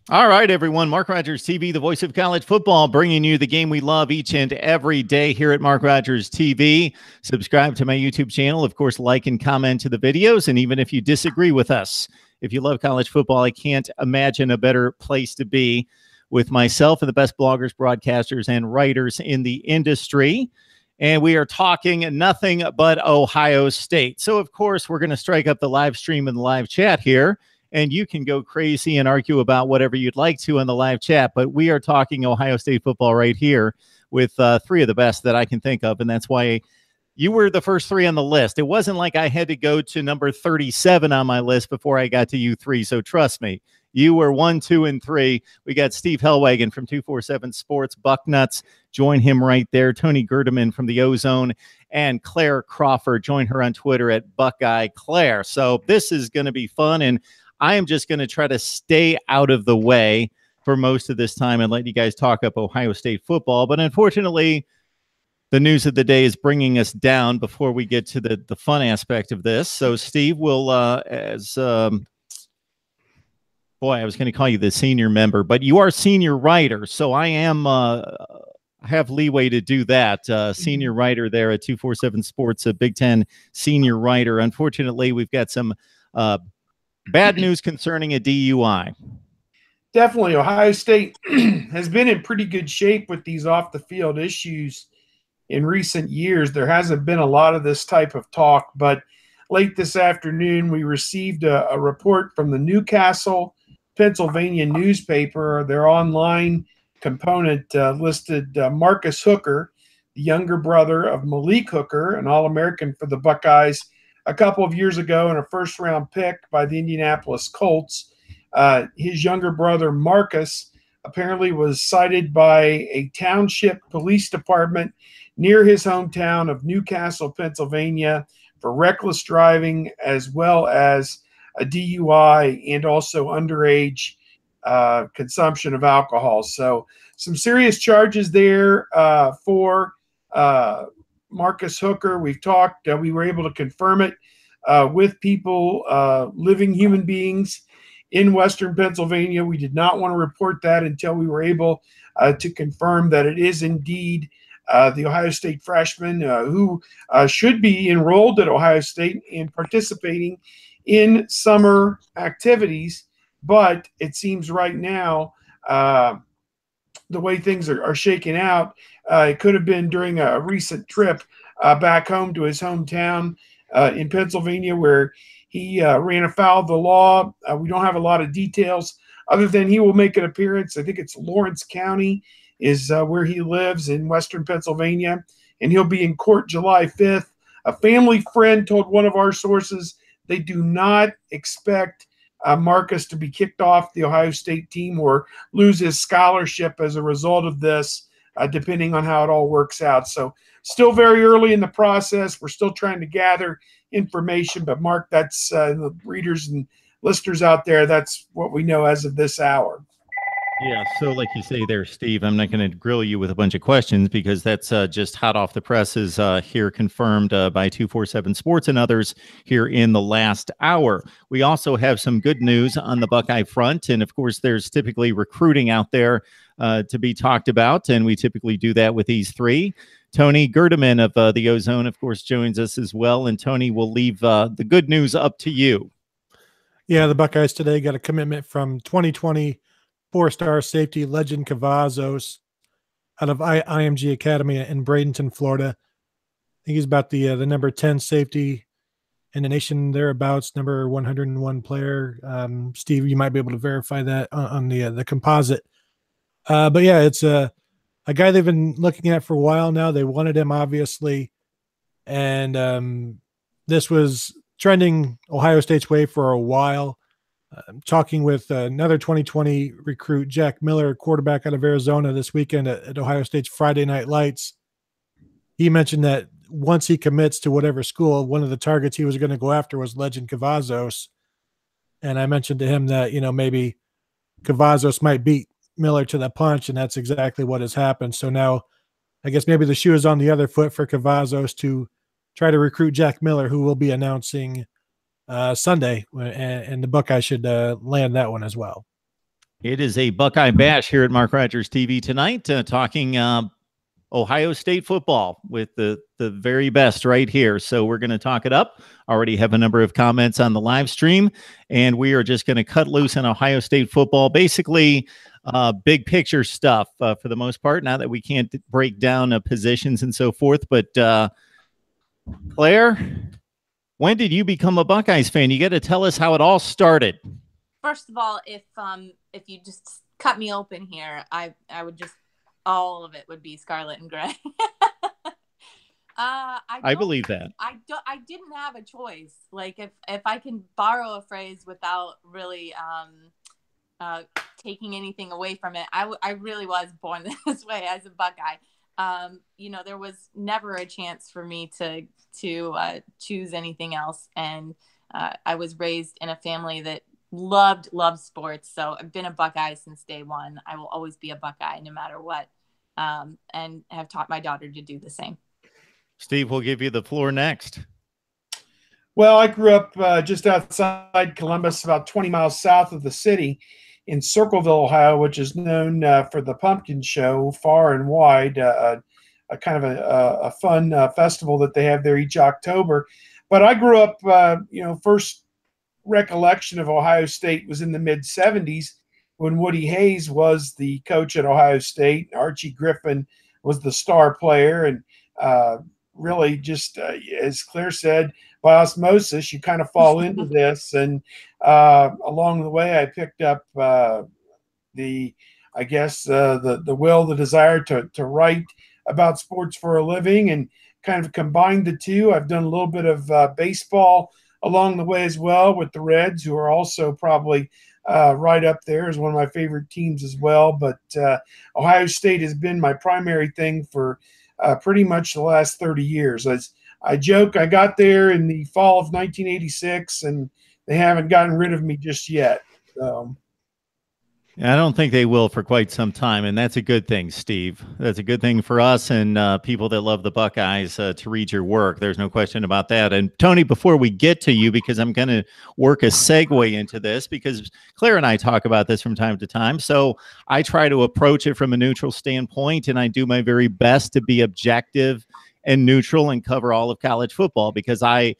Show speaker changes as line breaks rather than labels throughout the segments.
All right, everyone. Mark Rogers TV, the voice of college football, bringing you the game we love each and every day here at Mark Rogers TV. Subscribe to my YouTube channel. Of course, like and comment to the videos. And even if you disagree with us, if you love college football, I can't imagine a better place to be with myself and the best bloggers, broadcasters, and writers in the industry. And we are talking nothing but Ohio State. So, of course, we're going to strike up the live stream and the live chat here. And you can go crazy and argue about whatever you'd like to in the live chat. But we are talking Ohio State football right here with three of the best that I can think of. And that's why you were the first three on the list. It wasn't like I had to go to number 37 on my list before I got to you three. So trust me, you were 1, 2, and 3. We got Steve Hellwagon from 247 Sports, Bucknuts. Join him right there. Tony Gerdeman from the Ozone, and Claire Crawford. Join her on Twitter at Buckeye Claire. So this is going to be fun. And I am just going to try to stay out of the way for most of this time and let you guys talk up Ohio State football. But unfortunately, the news of the day is bringing us down before we get to the fun aspect of this. So Steve will, boy, I was going to call you the senior member, but you are senior writer. So I am have leeway to do that. Senior writer there at 247 Sports, a Big Ten senior writer. Unfortunately, we've got some bad news concerning a DUI.
Definitely. Ohio State has been in pretty good shape with these off-the-field issues in recent years. There hasn't been a lot of this type of talk, but late this afternoon, we received a report from the Newcastle, Pennsylvania newspaper. Their online component listed Marcus Hooker, the younger brother of Malik Hooker, an All-American for the Buckeyes, a couple of years ago in a first-round pick by the Indianapolis Colts. His younger brother, Marcus, apparently was cited by a township police department near his hometown of Newcastle, Pennsylvania, for reckless driving, as well as a DUI and also underage consumption of alcohol. So some serious charges there for Marcus Hooker. We've talked, we were able to confirm it with people, living human beings in Western Pennsylvania. We did not want to report that until we were able to confirm that it is indeed the Ohio State freshman who should be enrolled at Ohio State and participating in summer activities. But it seems right now, the way things are shaking out, it could have been during a recent trip back home to his hometown in Pennsylvania, where he ran afoul of the law. We don't have a lot of details other than he will make an appearance. I think it's Lawrence County is where he lives in Western Pennsylvania, and he'll be in court July 5th. A family friend told one of our sources they do not expect Marcus to be kicked off the Ohio State team or lose his scholarship as a result of this, depending on how it all works out. So still very early in the process. We're still trying to gather information, but Mark, that's the readers and listeners out there, that's what we know as of this hour.
Yeah, so like you say there, Steve, I'm not going to grill you with a bunch of questions because that's just hot off the presses here, confirmed by 247 Sports and others here in the last hour. We also have some good news on the Buckeye front, and of course, there's typically recruiting out there to be talked about, and we typically do that with these three. Tony Gerdeman of the Ozone, of course, joins us as well, and Tony will leave the good news up to you.
Yeah, the Buckeyes today got a commitment from 2020 four-star safety Legend Cavazos out of IMG Academy in Bradenton, Florida. I think he's about the number 10 safety in the nation thereabouts, number 101 player. Steve, you might be able to verify that on the composite. But yeah, it's a guy they've been looking at for a while now. They wanted him, obviously, and this was trending Ohio State's way for a while. Talking with another 2020 recruit, Jack Miller, quarterback out of Arizona, this weekend at Ohio State's Friday Night Lights. He mentioned that once he commits to whatever school, one of the targets he was going to go after was Legend Cavazos. And I mentioned to him that, maybe Cavazos might beat Miller to the punch, and that's exactly what has happened. So now I guess maybe the shoe is on the other foot for Cavazos to try to recruit Jack Miller, who will be announcing Sunday, and the Buckeyes should land that one as well.
It is a Buckeye Bash here at Mark Rogers TV tonight, talking Ohio State football with the very best right here. So we're going to talk it up. Already have a number of comments on the live stream, and we are just going to cut loose on Ohio State football. Basically, big picture stuff for the most part. Now that we can't break down positions and so forth, but Claire, when did you become a Buckeyes fan? You got to tell us how it all started.
First of all, if you just cut me open here, I would just, all of it would be scarlet and gray.
I believe that.
I didn't have a choice. Like if I can borrow a phrase without really taking anything away from it, I really was born this way as a Buckeye. There was never a chance for me to choose anything else, and I was raised in a family that loved sports. So I've been a Buckeye since day one. I will always be a Buckeye no matter what, and have taught my daughter to do the same.
Steve, we'll give you the floor next.
Well, I grew up just outside Columbus, about 20 miles south of the city, in Circleville, Ohio, which is known for the pumpkin show far and wide, a kind of a fun festival that they have there each October. But I grew up, first recollection of Ohio State was in the mid-'70s when Woody Hayes was the coach at Ohio State. Archie Griffin was the star player, and really just, as Claire said, by osmosis, you kind of fall into this. And along the way, I picked up the will, the desire to write about sports for a living, and kind of combined the two. I've done a little bit of baseball along the way as well with the Reds, who are also probably right up there as one of my favorite teams as well. But Ohio State has been my primary thing for pretty much the last 30 years. As I joke, I got there in the fall of 1986, and they haven't gotten rid of me just yet. So.
I don't think they will for quite some time, and that's a good thing, Steve. That's a good thing for us and people that love the Buckeyes to read your work. There's no question about that. And Tony, before we get to you, because I'm going to work a segue into this, because Claire and I talk about this from time to time. So I try to approach it from a neutral standpoint, and I do my very best to be objective and neutral and cover all of college football, because I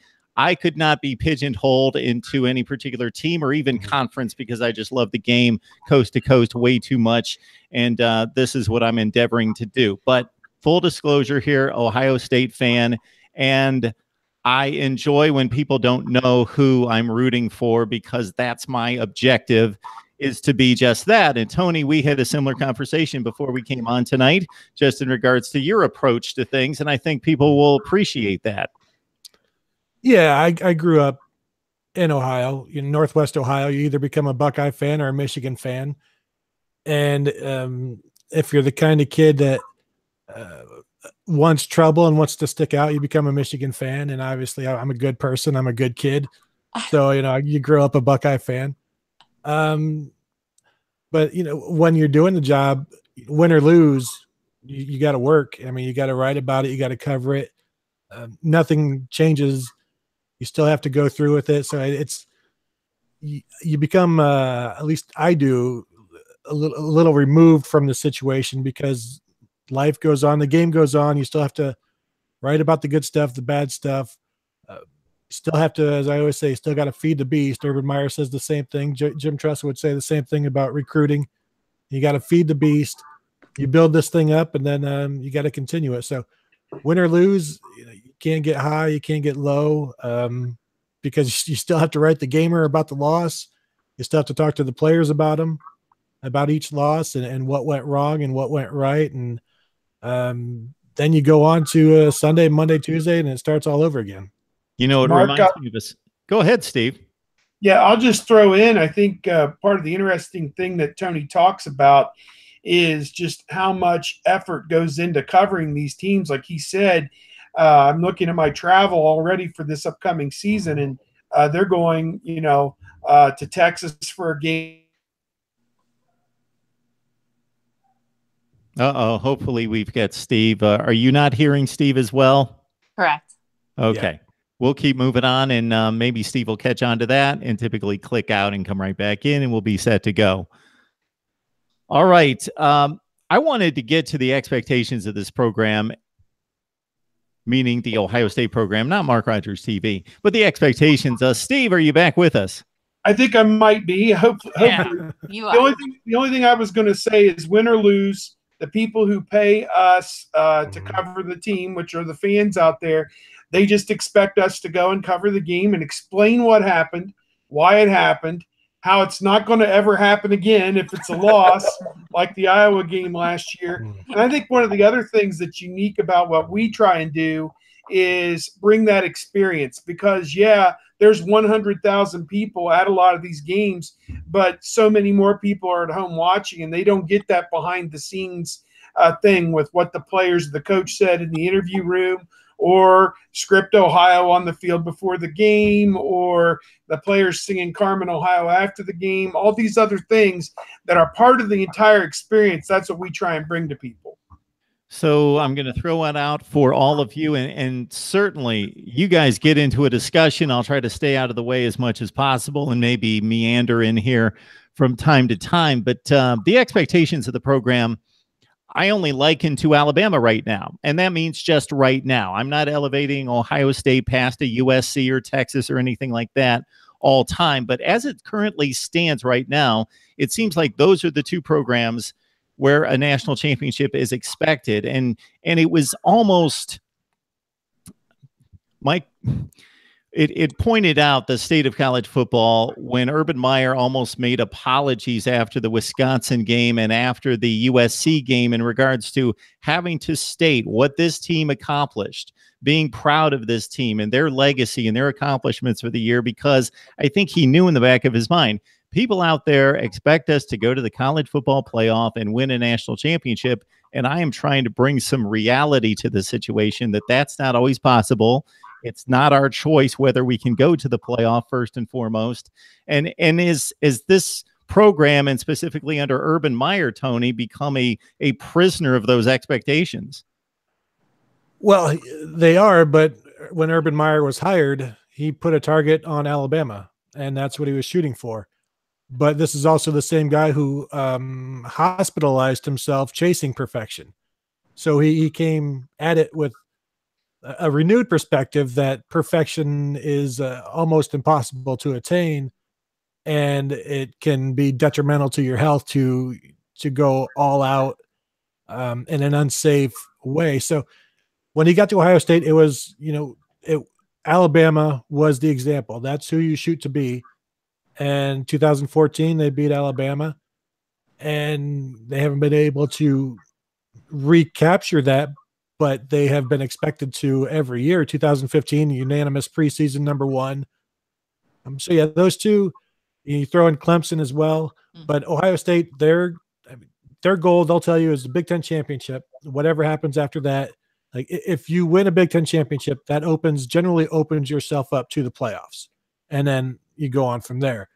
could not be pigeonholed into any particular team or even conference, because I just love the game coast to coast way too much. And this is what I'm endeavoring to do. But full disclosure here, Ohio State fan. And I enjoy when people don't know who I'm rooting for, because that's my objective, is to be just that. And Tony, we had a similar conversation before we came on tonight, just in regards to your approach to things. And I think people will appreciate that.
Yeah, I grew up in Ohio, Northwest Ohio. You either become a Buckeye fan or a Michigan fan. And if you're the kind of kid that wants trouble and wants to stick out, you become a Michigan fan. And obviously, I'm a good person. I'm a good kid. So, you grow up a Buckeye fan. But, when you're doing the job, win or lose, you got to work. I mean, you got to write about it. You got to cover it. Nothing changes. You still have to go through with it. So you become, at least I do, a little removed from the situation, because life goes on, the game goes on. You still have to write about the good stuff, the bad stuff. You still have to, as I always say, still got to feed the beast. Urban Meyer says the same thing. Jim Tressel would say the same thing about recruiting. You got to feed the beast. You build this thing up, and then you got to continue it. So win or lose, you can't get high, you can't get low, because you still have to write the gamer about the loss. You still have to talk to the players about them, about each loss, and what went wrong and what went right. And then you go on to Sunday, Monday, Tuesday, and it starts all over again.
It reminds me of this. Go ahead, Steve.
Yeah, I'll just throw in, I think part of the interesting thing that Tony talks about is just how much effort goes into covering these teams. Like he said, I'm looking at my travel already for this upcoming season, and they're going, to Texas for a game.
Uh-oh, hopefully we've got Steve. Are you not hearing Steve as well?
Correct.
Okay.
Yeah.
We'll keep moving on, and maybe Steve will catch on to that and typically click out and come right back in, and we'll be set to go. All right. I wanted to get to the expectations of this program, meaning the Ohio State program, not Mark Rogers TV, but the expectations. Steve, are you back with us?
I think I might be. Hopefully,
you are.
The only thing I was going to say is, win or lose, the people who pay us to cover the team, which are the fans out there, they just expect us to go and cover the game and explain what happened, why it happened, how it's not going to ever happen again if it's a loss, like the Iowa game last year. And I think one of the other things that's unique about what we try and do is bring that experience, because there's 100,000 people at a lot of these games, but so many more people are at home watching, and they don't get that behind the scenes thing with what the players, the coach said in the interview room, or Script Ohio on the field before the game, or the players singing Carmen Ohio after the game, all these other things that are part of the entire experience. That's what we try and bring to people.
So I'm going to throw it out for all of you, and certainly you guys get into a discussion. I'll try to stay out of the way as much as possible and maybe meander in here from time to time. But the expectations of the program, I only liken to Alabama right now, and that means just right now. I'm not elevating Ohio State past a USC or Texas or anything like that all time. But as it currently stands right now, it seems like those are the two programs where a national championship is expected. And it was almost, Mike, it pointed out the state of college football when Urban Meyer almost made apologies after the Wisconsin game and after the USC game in regards to having to state what this team accomplished, being proud of this team and their legacy and their accomplishments for the year, because I think he knew in the back of his mind, people out there expect us to go to the college football playoff and win a national championship. And I am trying to bring some reality to the situation that that's not always possible. It's not our choice whether we can go to the playoff first and foremost. And is this program, and specifically under Urban Meyer, Tony, become a prisoner of those expectations?
Well, they are, but when Urban Meyer was hired, he put a target on Alabama, and that's what he was shooting for. But this is also the same guy who hospitalized himself chasing perfection. So he came at it with a renewed perspective that perfection is almost impossible to attain, and it can be detrimental to your health to go all out in an unsafe way. So when he got to Ohio State, it was, Alabama was the example. That's who you shoot to be. And 2014, they beat Alabama, and they haven't been able to recapture that, but they have been expected to every year. 2015, unanimous preseason #1. So yeah, those two. You throw in Clemson as well, but Ohio State, their goal, they'll tell you, is the Big Ten championship. Whatever happens after that, like if you win a Big Ten championship, that generally opens yourself up to the playoffs, and then you go on from there.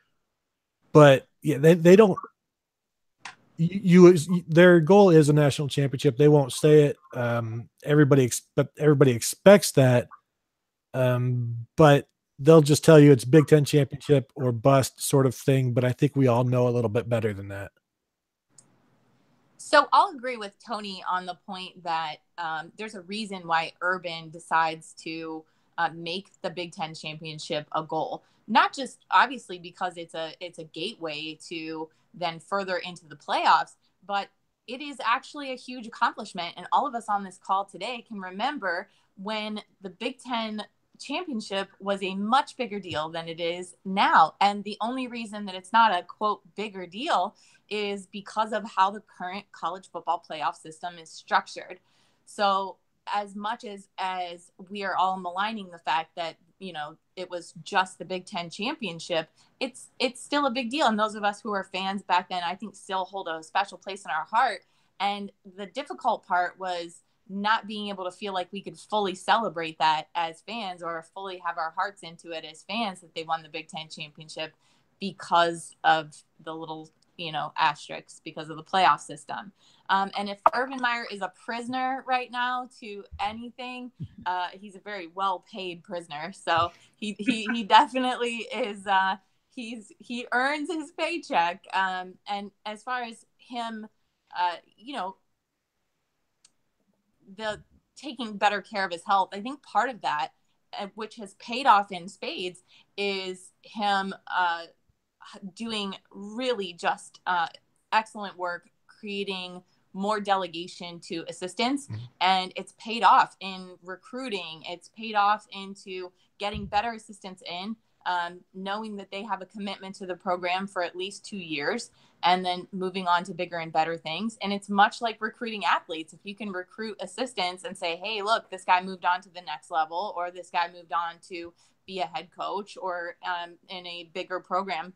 But yeah, they don't. Their goal is a national championship. They won't say it. Everybody expects that. But they'll just tell you it's Big Ten championship or bust sort of thing. But I think we all know a little bit better than that.
So I'll agree with Tony on the point that there's a reason why Urban decides to make the Big Ten championship a goal. Not just obviously because it's a gateway to then further into the playoffs, but it is actually a huge accomplishment. And all of us on this call today can remember when the Big Ten championship was a much bigger deal than it is now. And the only reason that it's not a quote bigger deal is because of how the current college football playoff system is structured. So as much as we are all maligning the fact that, it was just the Big Ten championship, it's still a big deal. And those of us who were fans back then, I think still hold a special place in our heart. And the difficult part was not being able to feel like we could fully celebrate that as fans or fully have our hearts into it as fans that they won the Big Ten championship because of the little, asterisks because of the playoff system. And if Urban Meyer is a prisoner right now to anything, he's a very well-paid prisoner. So he definitely is. He earns his paycheck. And as far as him, the taking better care of his health. I think part of that, which has paid off in spades, is him doing really just excellent work creating more delegation to assistants. And it's paid off in recruiting. It's paid off into getting better assistants in, knowing that they have a commitment to the program for at least 2 years, and then moving on to bigger and better things. And it's much like recruiting athletes. If you can recruit assistants and say, hey, look, this guy moved on to the next level, or this guy moved on to be a head coach, or in a bigger program,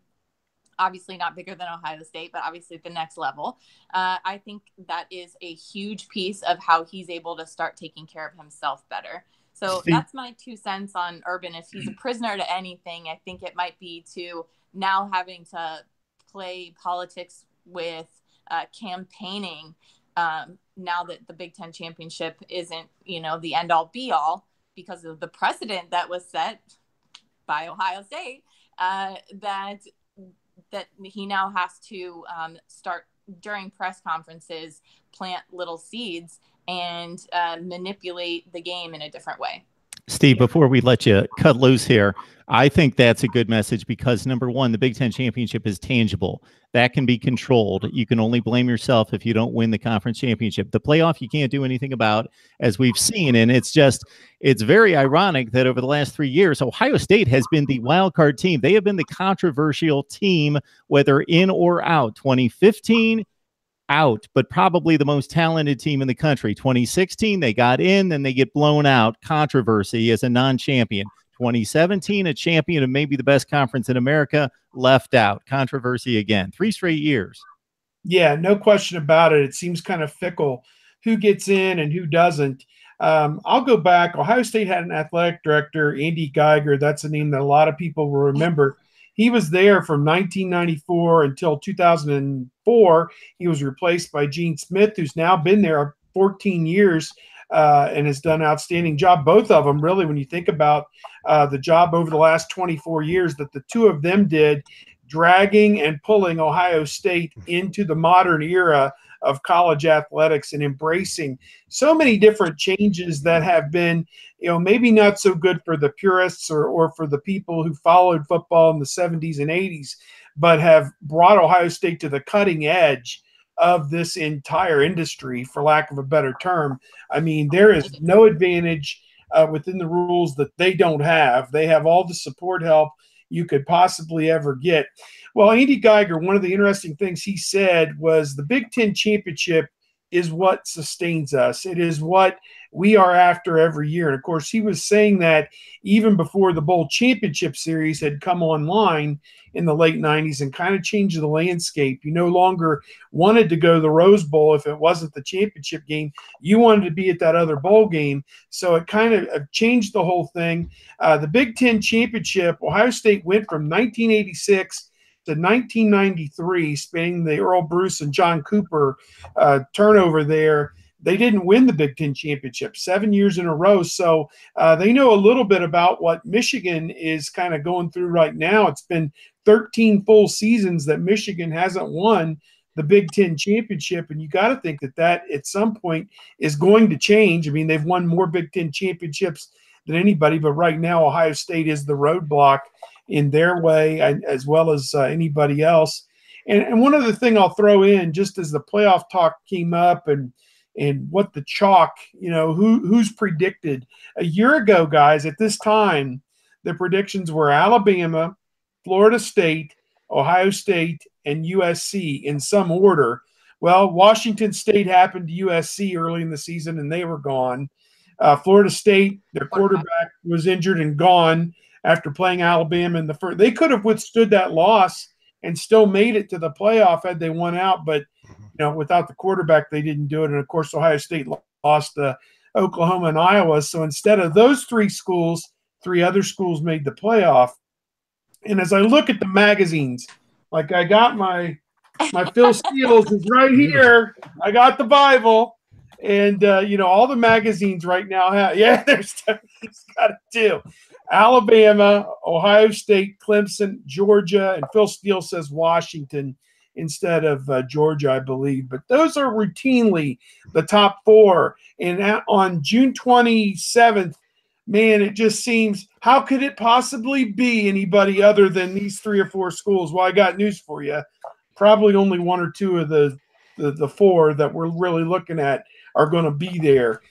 obviously not bigger than Ohio State, but obviously at the next level. I think that is a huge piece of how he's able to start taking care of himself better. So that's my 2 cents on Urban. If he's a prisoner to anything, I think it might be to now having to play politics with campaigning, now that the Big Ten championship isn't, the end all be all because of the precedent that was set by Ohio State, that he now has to start during press conferences, plant little seeds and manipulate the game in a different way.
Steve, before we let you cut loose here, I think that's a good message because, number one, the Big Ten championship is tangible. That can be controlled. You can only blame yourself if you don't win the conference championship. The playoff, you can't do anything about, as we've seen. And it's very ironic that over the last 3 years, Ohio State has been the wild card team. They have been the controversial team, whether in or out. 2015, out, but probably the most talented team in the country. 2016, they got in, then they get blown out. Controversy as a non-champion. 2017, a champion of maybe the best conference in America, left out. Controversy again. 3 straight years.
Yeah, no question about it. It seems kind of fickle who gets in and who doesn't. I'll go back. Ohio State had an athletic director, Andy Geiger. That's a name that a lot of people will remember. He was there from 1994 until 2004. He was replaced by Gene Smith, who's now been there 14 years and has done an outstanding job. Both of them, really, when you think about the job over the last 24 years that the two of them did, dragging and pulling Ohio State into the modern era of college athletics and embracing so many different changes that have been, maybe not so good for the purists or for the people who followed football in the 70s and 80s, but have brought Ohio State to the cutting edge of this entire industry, for lack of a better term. I mean, there is no advantage within the rules that they don't have. They have all the support help you could possibly ever get. Well, Andy Geiger, one of the interesting things he said was the Big Ten championship is what sustains us. It is what we are after every year. And of course, he was saying that even before the bowl championship series had come online in the late 90s and kind of changed the landscape. You no longer wanted to go to the Rose Bowl if it wasn't the championship game. You wanted to be at that other bowl game. So it kind of changed the whole thing. The Big Ten championship, Ohio State went from 1986 to 1993, spanning the Earl Bruce and John Cooper turnover there. They didn't win the Big Ten championship 7 years in a row. So they know a little bit about what Michigan is kind of going through right now. It's been 13 full seasons that Michigan hasn't won the Big Ten championship. And you got to think that at some point is going to change. I mean, they've won more Big Ten championships than anybody, but right now Ohio State is the roadblock in their way as well as anybody else. And one other thing I'll throw in, just as the playoff talk came up and what the chalk, who's predicted. A year ago, guys, at this time, the predictions were Alabama, Florida State, Ohio State, and USC in some order. Well, Washington State happened to USC early in the season, and they were gone. Florida State, their quarterback was injured and gone after playing Alabama in the first. They could have withstood that loss and still made it to the playoff had they won out, but without the quarterback, they didn't do it. And of course, Ohio State lost to Oklahoma and Iowa. So instead of those 3 schools, 3 other schools made the playoff. And as I look at the magazines, like I got my Phil Steele's is right here. I got the Bible. And, all the magazines right now have, there's got it too. Alabama, Ohio State, Clemson, Georgia, and Phil Steele says Washington instead of Georgia, I believe. But those are routinely the top 4. And on June 27th, man, it just seems, how could it possibly be anybody other than these 3 or 4 schools? Well, I got news for you. Probably only 1 or 2 of the 4 that we're really looking at are going to be there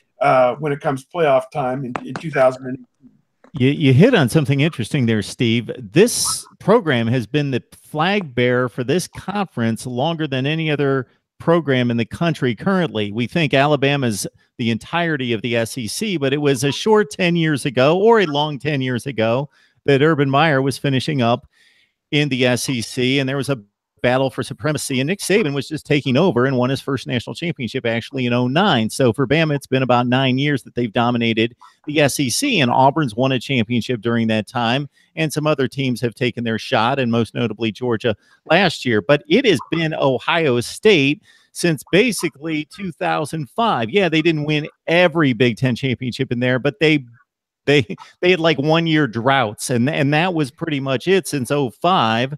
when it comes playoff time in 2018.
You hit on something interesting there, Steve. This program has been the flag bearer for this conference longer than any other program in the country currently. We think Alabama's the entirety of the SEC, but it was a short 10 years ago, or a long 10 years ago, that Urban Meyer was finishing up in the SEC, and there was a battle for supremacy, and Nick Saban was just taking over and won his first national championship actually in 2009. So for Bama, it's been about 9 years that they've dominated the SEC, and Auburn's won a championship during that time, and some other teams have taken their shot, and most notably Georgia last year. But it has been Ohio State since basically 2005. Yeah, they didn't win every Big Ten championship in there, but they had like 1 year droughts, and that was pretty much it since 2005.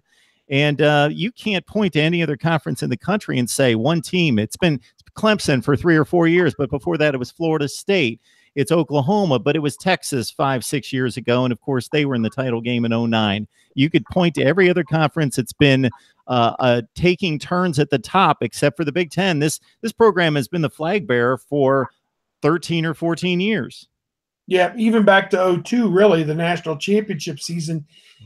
And you can't point to any other conference in the country and say one team. It's been Clemson for 3 or 4 years, but before that it was Florida State. It's Oklahoma, but it was Texas 5-6 years ago, and of course they were in the title game in 2009. You could point to every other conference. It's been taking turns at the top, except for the Big Ten. This program has been the flag bearer for 13 or 14 years.
Yeah, even back to 2002, really, the national championship season.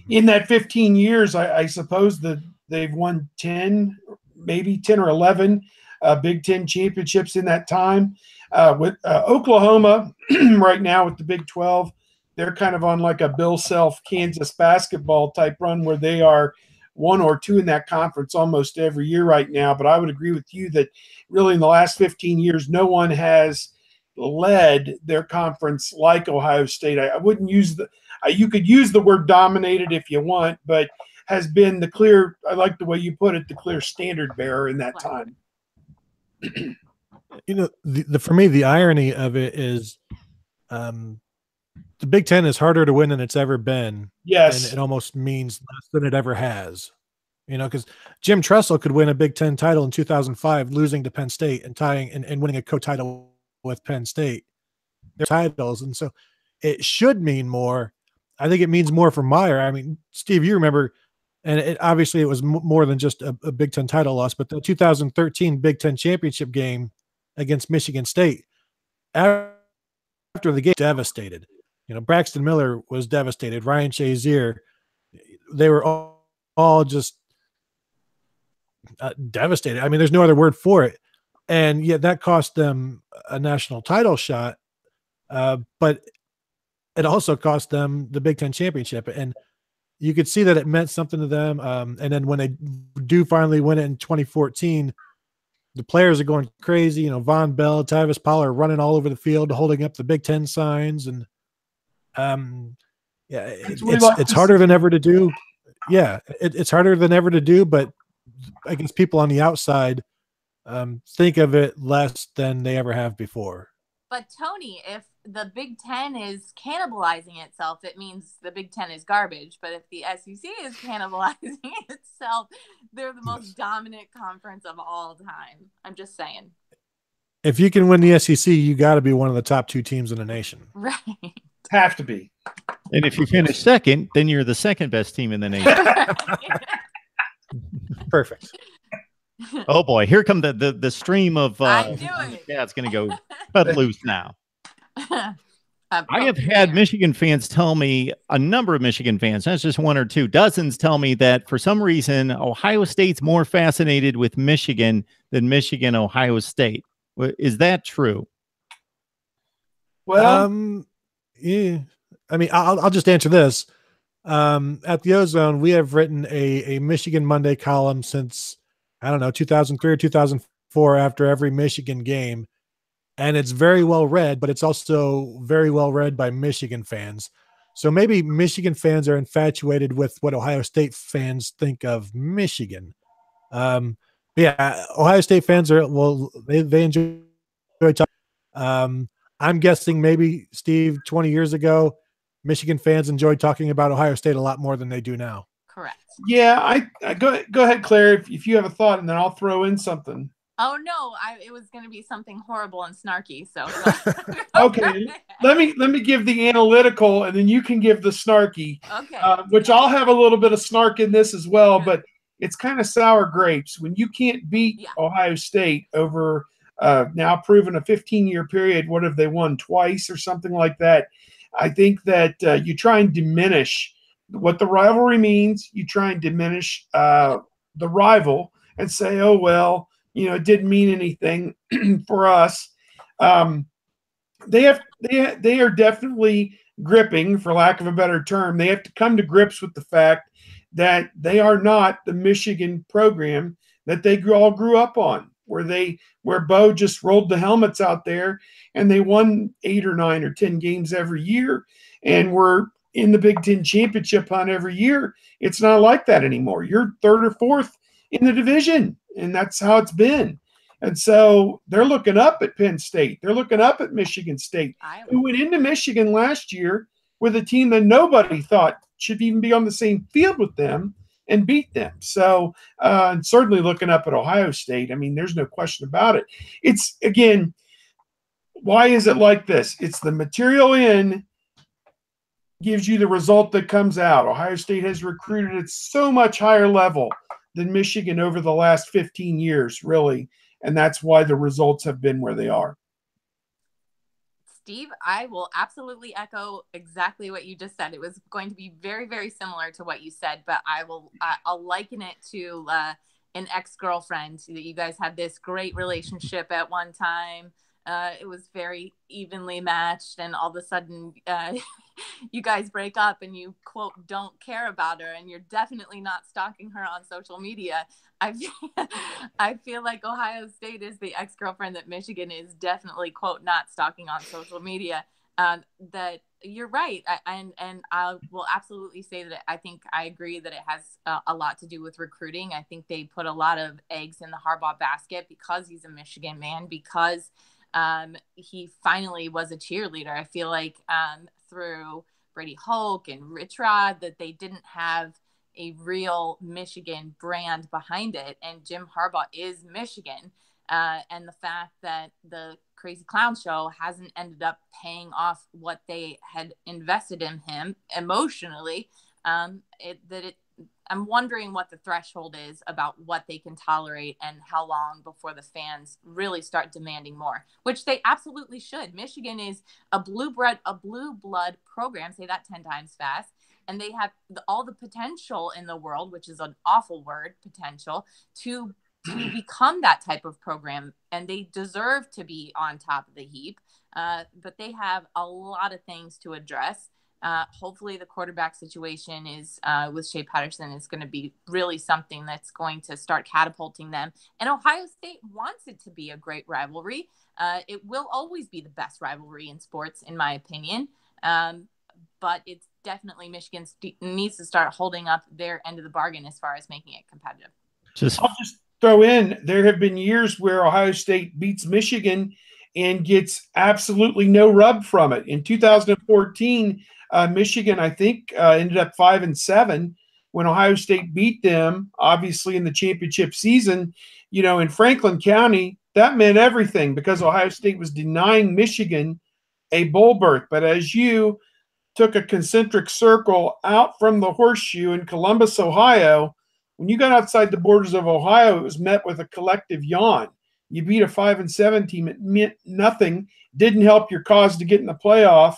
In that 15 years, I suppose that they've won 10, maybe 10 or 11 Big Ten championships in that time. With Oklahoma right now with the Big 12, they're kind of on like a Bill Self Kansas basketball type run where they are 1 or 2 in that conference almost every year right now. But I would agree with you that really in the last 15 years, no one has led their conference like Ohio State. I wouldn't use you could use the word dominated if you want, but has been the clear, I like the way you put it, the clear standard bearer in that time.
You know, for me, the irony of it is the Big Ten is harder to win than it's ever been.
Yes.
And it almost means less than it ever has. You know, because Jim Tressel could win a Big Ten title in 2005, losing to Penn State and tying and winning a co-title with Penn State. Their titles. And so it should mean more. I think it means more for Meyer. I mean, Steve, you remember, and obviously it was more than just a Big Ten title loss, but the 2013 Big Ten championship game against Michigan State, after the game, devastated. You know, Braxton Miller was devastated. Ryan Shazier, they were all just devastated. I mean, there's no other word for it. And yet that cost them a national title shot, but it also cost them the Big Ten championship. And you could see that it meant something to them. And then when they do finally win it in 2014, the players are going crazy. You know, Von Bell, Tyvis Powell are running all over the field, holding up the Big Ten signs. And yeah, it's harder than ever to do. Yeah, it's harder than ever to do, but I guess people on the outside think of it less than they ever have before.
But Tony, if the Big Ten is cannibalizing itself, it means the Big Ten is garbage. But if the SEC is cannibalizing itself, they're the most dominant conference of all time. I'm just saying.
If you can win the SEC, you got to be one of the top 2 teams in the nation.
Right.
Have to be.
And if you finish second, then you're the second best team in the nation.
Perfect.
Oh boy, here come the stream of
I knew it.
Yeah, it's going to go cut loose now. I have had Michigan fans tell me, a number of Michigan fans, not just 1 or 2, dozens, tell me that for some reason Ohio State's more fascinated with Michigan than Michigan Ohio State. Is that true?
Well,
yeah. I mean, I'll just answer this. At the Ozone, we have written a Michigan Monday column since, I don't know, 2003 or 2004 after every Michigan game. And it's very well read, but it's also very well read by Michigan fans. So maybe Michigan fans are infatuated with what Ohio State fans think of Michigan. Yeah, Ohio State fans are, well, they enjoy talking. I'm guessing maybe, Steve, 20 years ago, Michigan fans enjoyed talking about Ohio State a lot more than they do now.
Correct.
Yeah, I go ahead, Claire, if you have a thought, and then I'll throw in something.
Oh no, it was going to be something horrible and snarky. So
okay, let me give the analytical, and then you can give the snarky.
Okay.
Which I'll have a little bit of snark in this as well, but it's kind of sour grapes when you can't beat Ohio State over now proven a 15-year period. What have they won twice or something like that? I think that you try and diminish what the rivalry means. You try and diminish the rival and say, oh, well, it didn't mean anything for us. They are definitely gripping, for lack of a better term. They have to come to grips with the fact that they are not the Michigan program that they all grew up on, where Bo just rolled the helmets out there and they won 8 or 9 or 10 games every year and were in the Big Ten championship hunt every year. It's not like that anymore. You're 3rd or 4th in the division, and that's how it's been. And so they're looking up at Penn State. They're looking up at Michigan State, who went into Michigan last year with a team that nobody thought should even be on the same field with them and beat them. So and certainly looking up at Ohio State. I mean, there's no question about it. It's, again, why is it like this? It's the material in gives you the result that comes out. Ohio State has recruited at so much higher level than Michigan over the last 15 years, really. And that's why the results have been where they are.
Steve, I will absolutely echo exactly what you just said. It was going to be very, very similar to what you said, but I'll liken it to an ex-girlfriend that you guys had this great relationship at one time. It was very evenly matched, and all of a sudden you guys break up and you, quote, don't care about her, and you're definitely not stalking her on social media. I feel like Ohio State is the ex-girlfriend that Michigan is definitely, quote, not stalking on social media. That you're right. And I will absolutely say that I think I agree that it has a lot to do with recruiting. I think they put a lot of eggs in the Harbaugh basket because he's a Michigan man, because he finally was a cheerleader. I feel like through Brady Hoke and Rich Rod that they didn't have a real Michigan brand behind it. And Jim Harbaugh is Michigan. And the fact that the Crazy Clown Show hasn't ended up paying off what they had invested in him emotionally, I'm wondering what the threshold is about what they can tolerate and how long before the fans really start demanding more, which they absolutely should. Michigan is a blue blood program, say that 10 times fast, and they have all the potential in the world, which is an awful word, potential, to become that type of program, and they deserve to be on top of the heap. But they have a lot of things to address. Hopefully the quarterback situation is with Shea Patterson is going to be really something that's going to start catapulting them. And Ohio State wants it to be a great rivalry. It will always be the best rivalry in sports, in my opinion. But it's definitely Michigan needs to start holding up their end of the bargain as far as making it competitive.
I'll just throw in, there have been years where Ohio State beats Michigan and gets absolutely no rub from it. In 2014, Michigan, I think, ended up 5-7 when Ohio State beat them, obviously in the championship season. In Franklin County, that meant everything because Ohio State was denying Michigan a bowl berth. But as you took a concentric circle out from the horseshoe in Columbus, Ohio, when you got outside the borders of Ohio, it was met with a collective yawn. You beat a 5-7 team. It meant nothing, didn't help your cause to get in the playoff.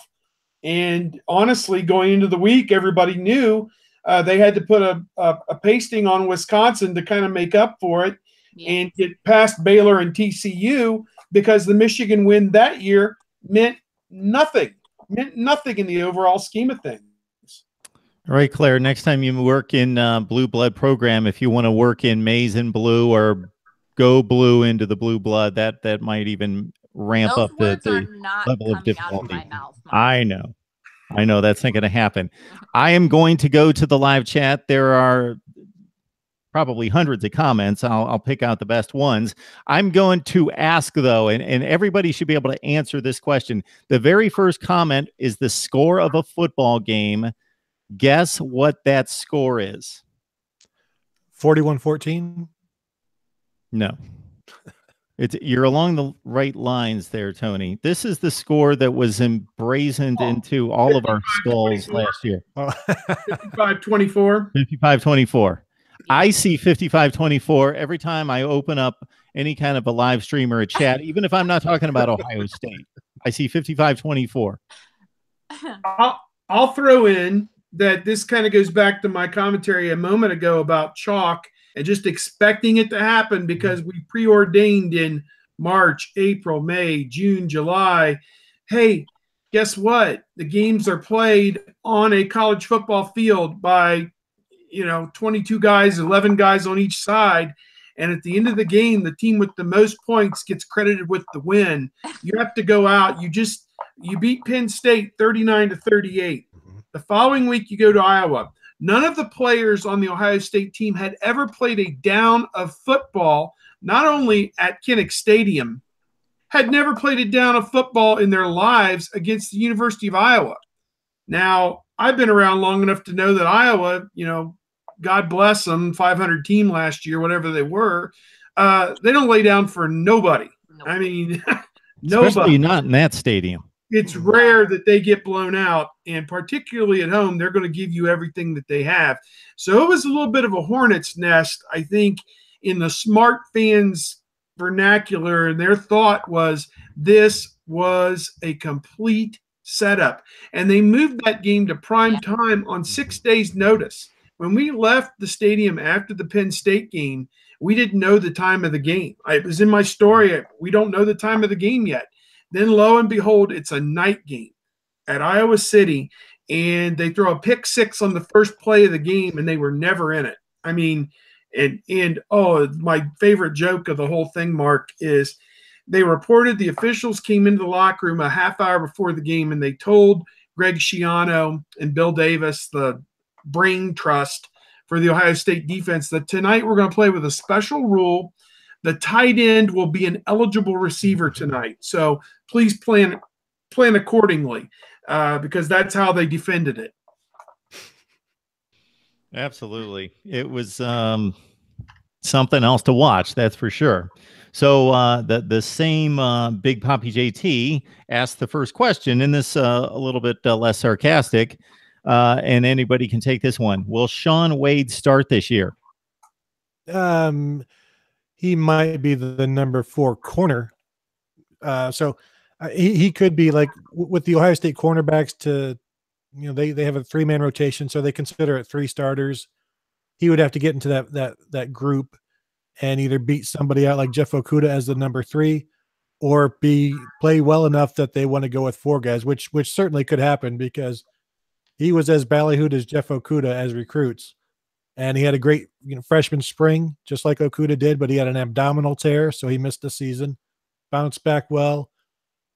And honestly, going into the week, everybody knew they had to put a pasting on Wisconsin to kind of make up for it and get past Baylor and TCU, because the Michigan win that year meant nothing in the overall scheme of things.
All right, Claire, next time you work in blue blood program, if you want to work in maize and blue or go blue into the blue blood, that might even ramp up the level of difficulty. I know that's not going to happen. I am going to go to the live chat. There are probably hundreds of comments. I'll pick out the best ones. I'm going to ask, though, and everybody should be able to answer this question. The very first comment is the score of a football game. Guess what that score is?
41-14.
No. You're along the right lines there, Tony. This is the score that was emblazoned into all of our skulls last year.
55-24.
55-24. I see 55-24 every time I open up any kind of a live stream or a chat, even if I'm not talking about Ohio State. I see 55-24.
I'll throw in that this kind of goes back to my commentary a moment ago about chalk and just expecting it to happen because we preordained in March, April, May, June, July. Hey, guess what? The games are played on a college football field by, 22 guys, 11 guys on each side. And at the end of the game, the team with the most points gets credited with the win. You have to go out. You beat Penn State 39-38. The following week, you go to Iowa. None of the players on the Ohio State team had ever played a down of football, not only at Kinnick Stadium, had never played a down of football in their lives against the University of Iowa. Now, I've been around long enough to know that Iowa, God bless them, 500 team last year, whatever they were, they don't lay down for nobody. I mean, nobody.
Especially not in that stadium.
It's rare that they get blown out, and particularly at home, they're going to give you everything that they have. So it was a little bit of a hornet's nest, I think, in the smart fans' vernacular, and their thought was this was a complete setup. And they moved that game to prime time on 6 days' notice. When we left the stadium after the Penn State game, we didn't know the time of the game. It was in my story. We don't know the time of the game yet. Then, lo and behold, it's a night game at Iowa City, and they throw a pick six on the first play of the game, and they were never in it. I mean, my favorite joke of the whole thing, Mark, is they reported the officials came into the locker room a half hour before the game, and they told Greg Schiano and Bill Davis, the brain trust for the Ohio State defense, that tonight we're going to play with a special rule. The tight end will be an eligible receiver tonight. So please plan accordingly because that's how they defended it.
Absolutely. It was something else to watch, that's for sure. So the same Big Poppy JT asked the first question, and this a little bit less sarcastic, and anybody can take this one. Will Shaun Wade start this year?
He might be the number 4 corner. So he could be like with the Ohio State cornerbacks they have a 3-man rotation, so they consider it 3 starters. He would have to get into that group and either beat somebody out like Jeff Okudah as the number 3 or play well enough that they want to go with 4 guys, which certainly could happen because he was as ballyhooed as Jeff Okudah as recruits. And he had a great freshman spring, just like Okudah did, but he had an abdominal tear, so he missed the season. Bounced back well.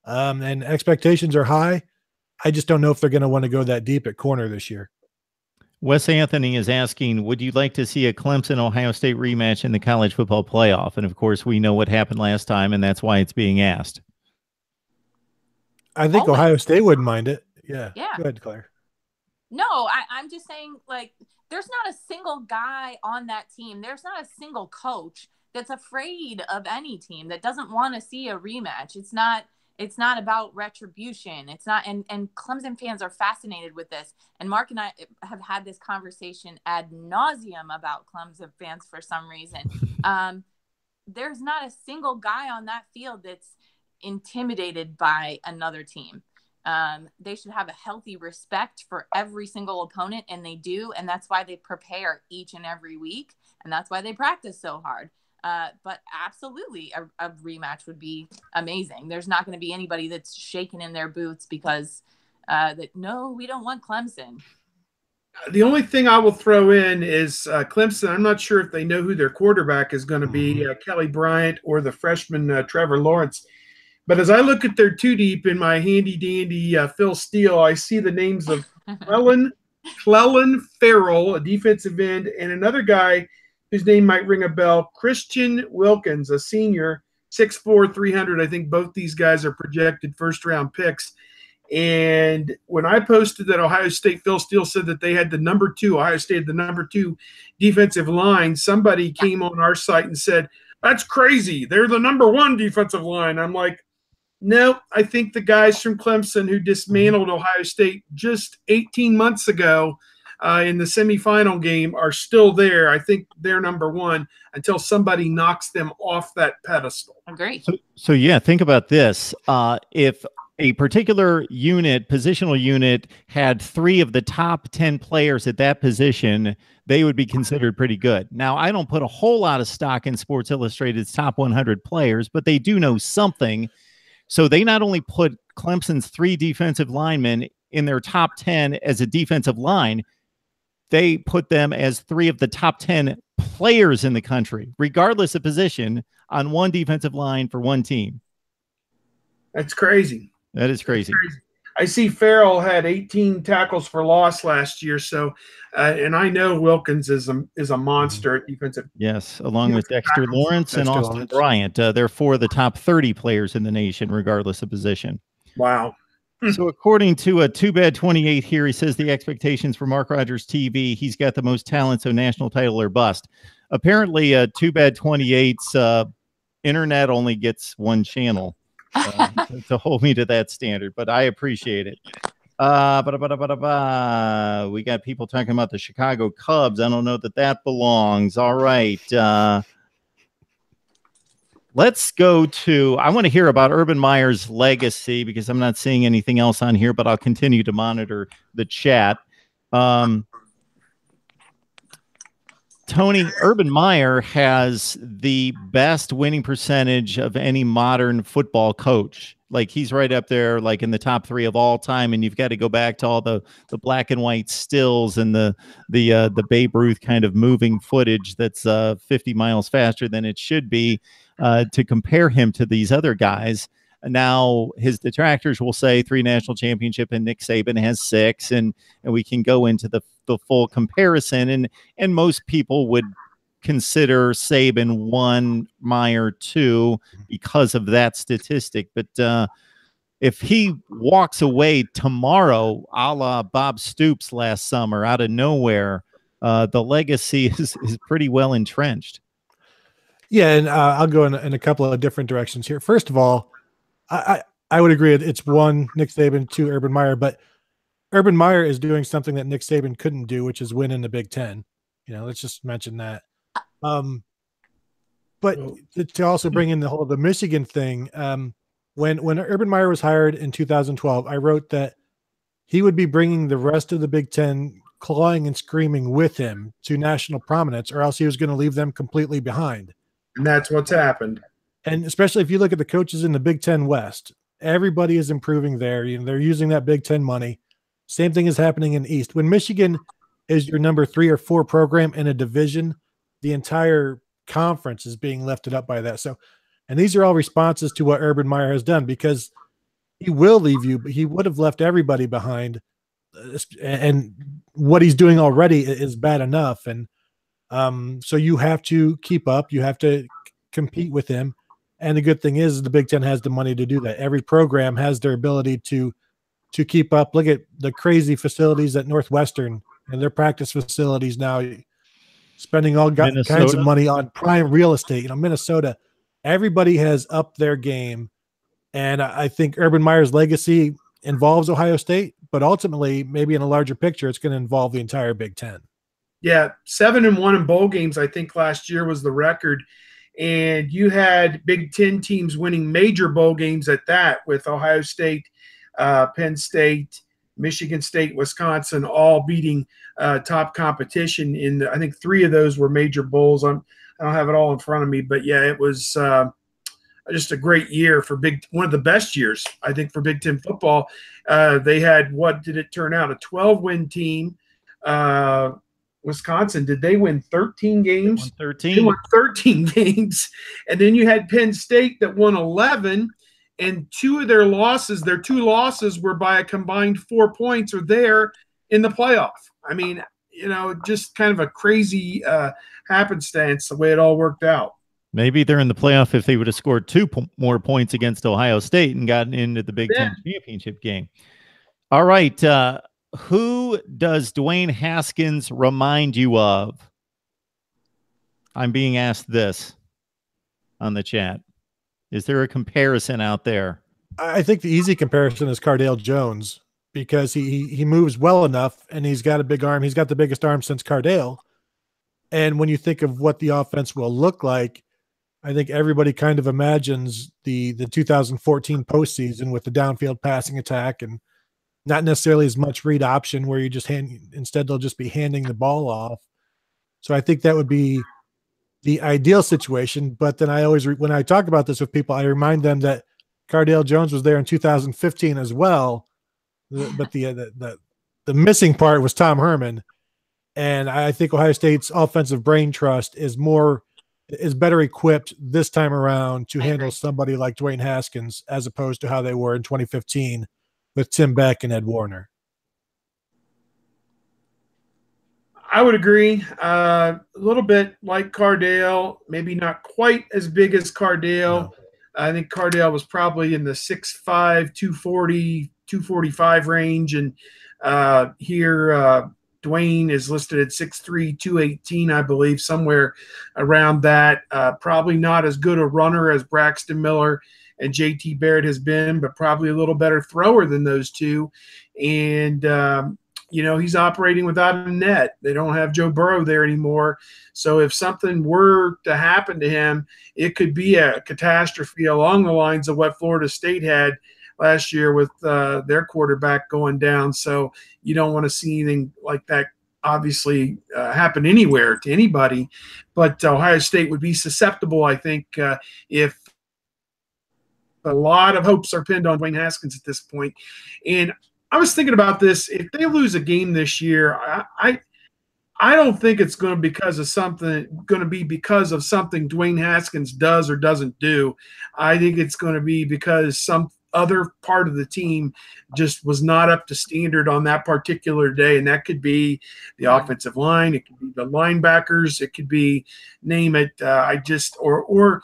And expectations are high. I just don't know if they're going to want to go that deep at corner this year.
Wes Anthony is asking, would you like to see a Clemson-Ohio State rematch in the college football playoff? And, of course, we know what happened last time, and that's why it's being asked.
I think Ohio State wouldn't mind it. Yeah. Go ahead, Claire.
No, I'm just saying, there's not a single guy on that team. There's not a single coach that's afraid of any team that doesn't want to see a rematch. It's not about retribution. It's not, and Clemson fans are fascinated with this. And Mark and I have had this conversation ad nauseum about Clemson fans for some reason. There's not a single guy on that field that's intimidated by another team. They should have a healthy respect for every single opponent, and they do. And that's why they prepare each and every week. And that's why they practice so hard. But absolutely, a rematch would be amazing. There's not going to be anybody that's shaking in their boots because no, we don't want Clemson.
The only thing I will throw in is Clemson. I'm not sure if they know who their quarterback is going to be, Kelly Bryant or the freshman Trevor Lawrence. But as I look at their 2-deep in my handy-dandy Phil Steele, I see the names of Clellan Farrell, a defensive end, and another guy whose name might ring a bell, Christian Wilkins, a senior, 6'4", 300. I think both these guys are projected first-round picks. And when I posted that Ohio State, Phil Steele said that they had Ohio State had the number 2 defensive line. Somebody came on our site and said, that's crazy. They're the number 1 defensive line. I'm like, no, I think the guys from Clemson who dismantled Ohio State just 18 months ago in the semifinal game are still there. I think they're number 1 until somebody knocks them off that pedestal.
Agree.
So yeah, think about this. If a particular unit, positional unit, had 3 of the top 10 players at that position, they would be considered pretty good. Now, I don't put a whole lot of stock in Sports Illustrated's top 100 players, but they do know something. So they not only put Clemson's 3 defensive linemen in their top 10 as a defensive line, they put them as 3 of the top 10 players in the country, regardless of position, on 1 defensive line for 1 team.
That's crazy.
That is crazy.
I see Farrell had 18 tackles for loss last year. So, and I know Wilkins is a monster at defensive.
Yes, along with Dexter Lawrence and Austin Bryant. They're 4 of the top 30 players in the nation, regardless of position.
Wow.
So according to a Too Bad 28 here, he says the expectations for Mark Rogers TV, he's got the most talent, so national title or bust. Apparently, Too Bad 28's internet only gets 1 channel. To hold me to that standard, but I appreciate it. We got people talking about the Chicago Cubs. I don't know that belongs. All right. Let's go to, I want to hear about Urban Meyer's legacy because I'm not seeing anything else on here, but I'll continue to monitor the chat. Tony, Urban Meyer has the best winning percentage of any modern football coach. Like he's right up there, like in the top 3 of all time. And you've got to go back to all the black and white stills and the Babe Ruth kind of moving footage that's 50 miles faster than it should be to compare him to these other guys. Now his detractors will say 3 national championship and Nick Saban has 6, and we can go into the full comparison, and most people would consider Saban 1, Meyer 2 because of that statistic. But if he walks away tomorrow, a la Bob Stoops last summer, out of nowhere, the legacy is pretty well entrenched.
Yeah, and I'll go in a couple of different directions here. First of all, I would agree it's 1, Nick Saban, 2, Urban Meyer, but Urban Meyer is doing something that Nick Saban couldn't do, which is win in the Big Ten. Let's just mention that. But to also bring in the Michigan thing, when Urban Meyer was hired in 2012, I wrote that he would be bringing the rest of the Big Ten clawing and screaming with him to national prominence, or else he was going to leave them completely behind.
And that's what's happened.
And especially if you look at the coaches in the Big Ten West, everybody is improving there. They're using that Big Ten money. Same thing is happening in the East. When Michigan is your number 3 or 4 program in a division, the entire conference is being lifted up by that. So, and these are all responses to what Urban Meyer has done, because he will leave you, but he would have left everybody behind. And what he's doing already is bad enough. And so you have to keep up. You have to compete with him. And the good thing is the Big Ten has the money to do that. Every program has their ability to keep up. Look at the crazy facilities at Northwestern and their practice facilities now, spending all kinds of money on prime real estate. Minnesota, everybody has upped their game. And I think Urban Meyer's legacy involves Ohio State, but ultimately, maybe in a larger picture, it's going to involve the entire Big Ten.
Yeah, 7-1 in bowl games, I think last year was the record. And you had Big Ten teams winning major bowl games at that, with Ohio State, Penn State, Michigan State, Wisconsin, all beating top competition. I think 3 of those were major bowls. I don't have it all in front of me, but yeah, it was just a great year for one of the best years, I think, for Big Ten football. They had, what did it turn out? A 12-win team. Wisconsin, did they win 13 games?
They won 13.
They won 13 games. And then you had Penn State that won 11, and 2 of their 2 losses were by a combined 4 points, or there in the playoff. I mean, just kind of a crazy happenstance the way it all worked out.
Maybe they're in the playoff if they would have scored 2 more points against Ohio State and gotten into the Big Ten championship game. All right. Who does Dwayne Haskins remind you of? I'm being asked this on the chat. Is there a comparison out there?
I think the easy comparison is Cardale Jones, because he moves well enough and he's got a big arm. He's got the biggest arm since Cardale. And when you think of what the offense will look like, I think everybody kind of imagines the 2014 postseason with the downfield passing attack and not necessarily as much read option, where you just instead they'll just be handing the ball off. So I think that would be the ideal situation. But then I always, when I talk about this with people, I remind them that Cardale Jones was there in 2015 as well. But the missing part was Tom Herman. And I think Ohio State's offensive brain trust is better equipped this time around to handle somebody like Dwayne Haskins, as opposed to how they were in 2015 with Tim Beck and Ed Warner.
I would agree. A little bit like Cardale, maybe not quite as big as Cardale. No. I think Cardale was probably in the 6'5", 240, 245 range. And here Dwayne is listed at 6'3", 218, I believe, somewhere around that. Probably not as good a runner as Braxton Miller and J.T. Barrett has been, but probably a little better thrower than those two. And, he's operating without a net. They don't have Joe Burrow there anymore. So if something were to happen to him, it could be a catastrophe along the lines of what Florida State had last year with their quarterback going down. So you don't want to see anything like that obviously happen anywhere to anybody. But Ohio State would be susceptible, I think, if a lot of hopes are pinned on Dwayne Haskins at this point. And I was thinking about this. If they lose a game this year, I don't think it's going to be because of something Dwayne Haskins does or doesn't do. I think it's going to be because some other part of the team just was not up to standard on that particular day, and that could be the offensive line, it could be the linebackers, it could be, name it. Or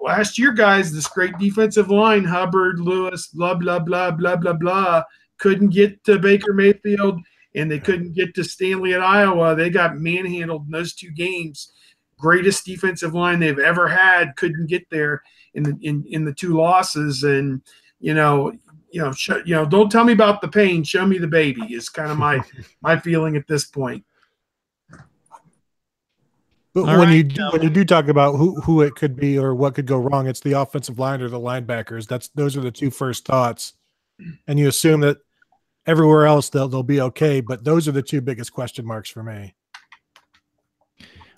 last year, guys, this great defensive line, Hubbard, Lewis, blah blah blah blah blah blah, couldn't get to Baker Mayfield, and they couldn't get to Stanley at Iowa. They got manhandled in those two games. Greatest defensive line they've ever had couldn't get there in the two losses. And don't tell me about the pain. Show me the baby is kind of my feeling at this point.
But when you do talk about who it could be or what could go wrong, it's the offensive line or the linebackers. Those are the two first thoughts, and you assume that everywhere else they'll be okay. But those are the two biggest question marks for me.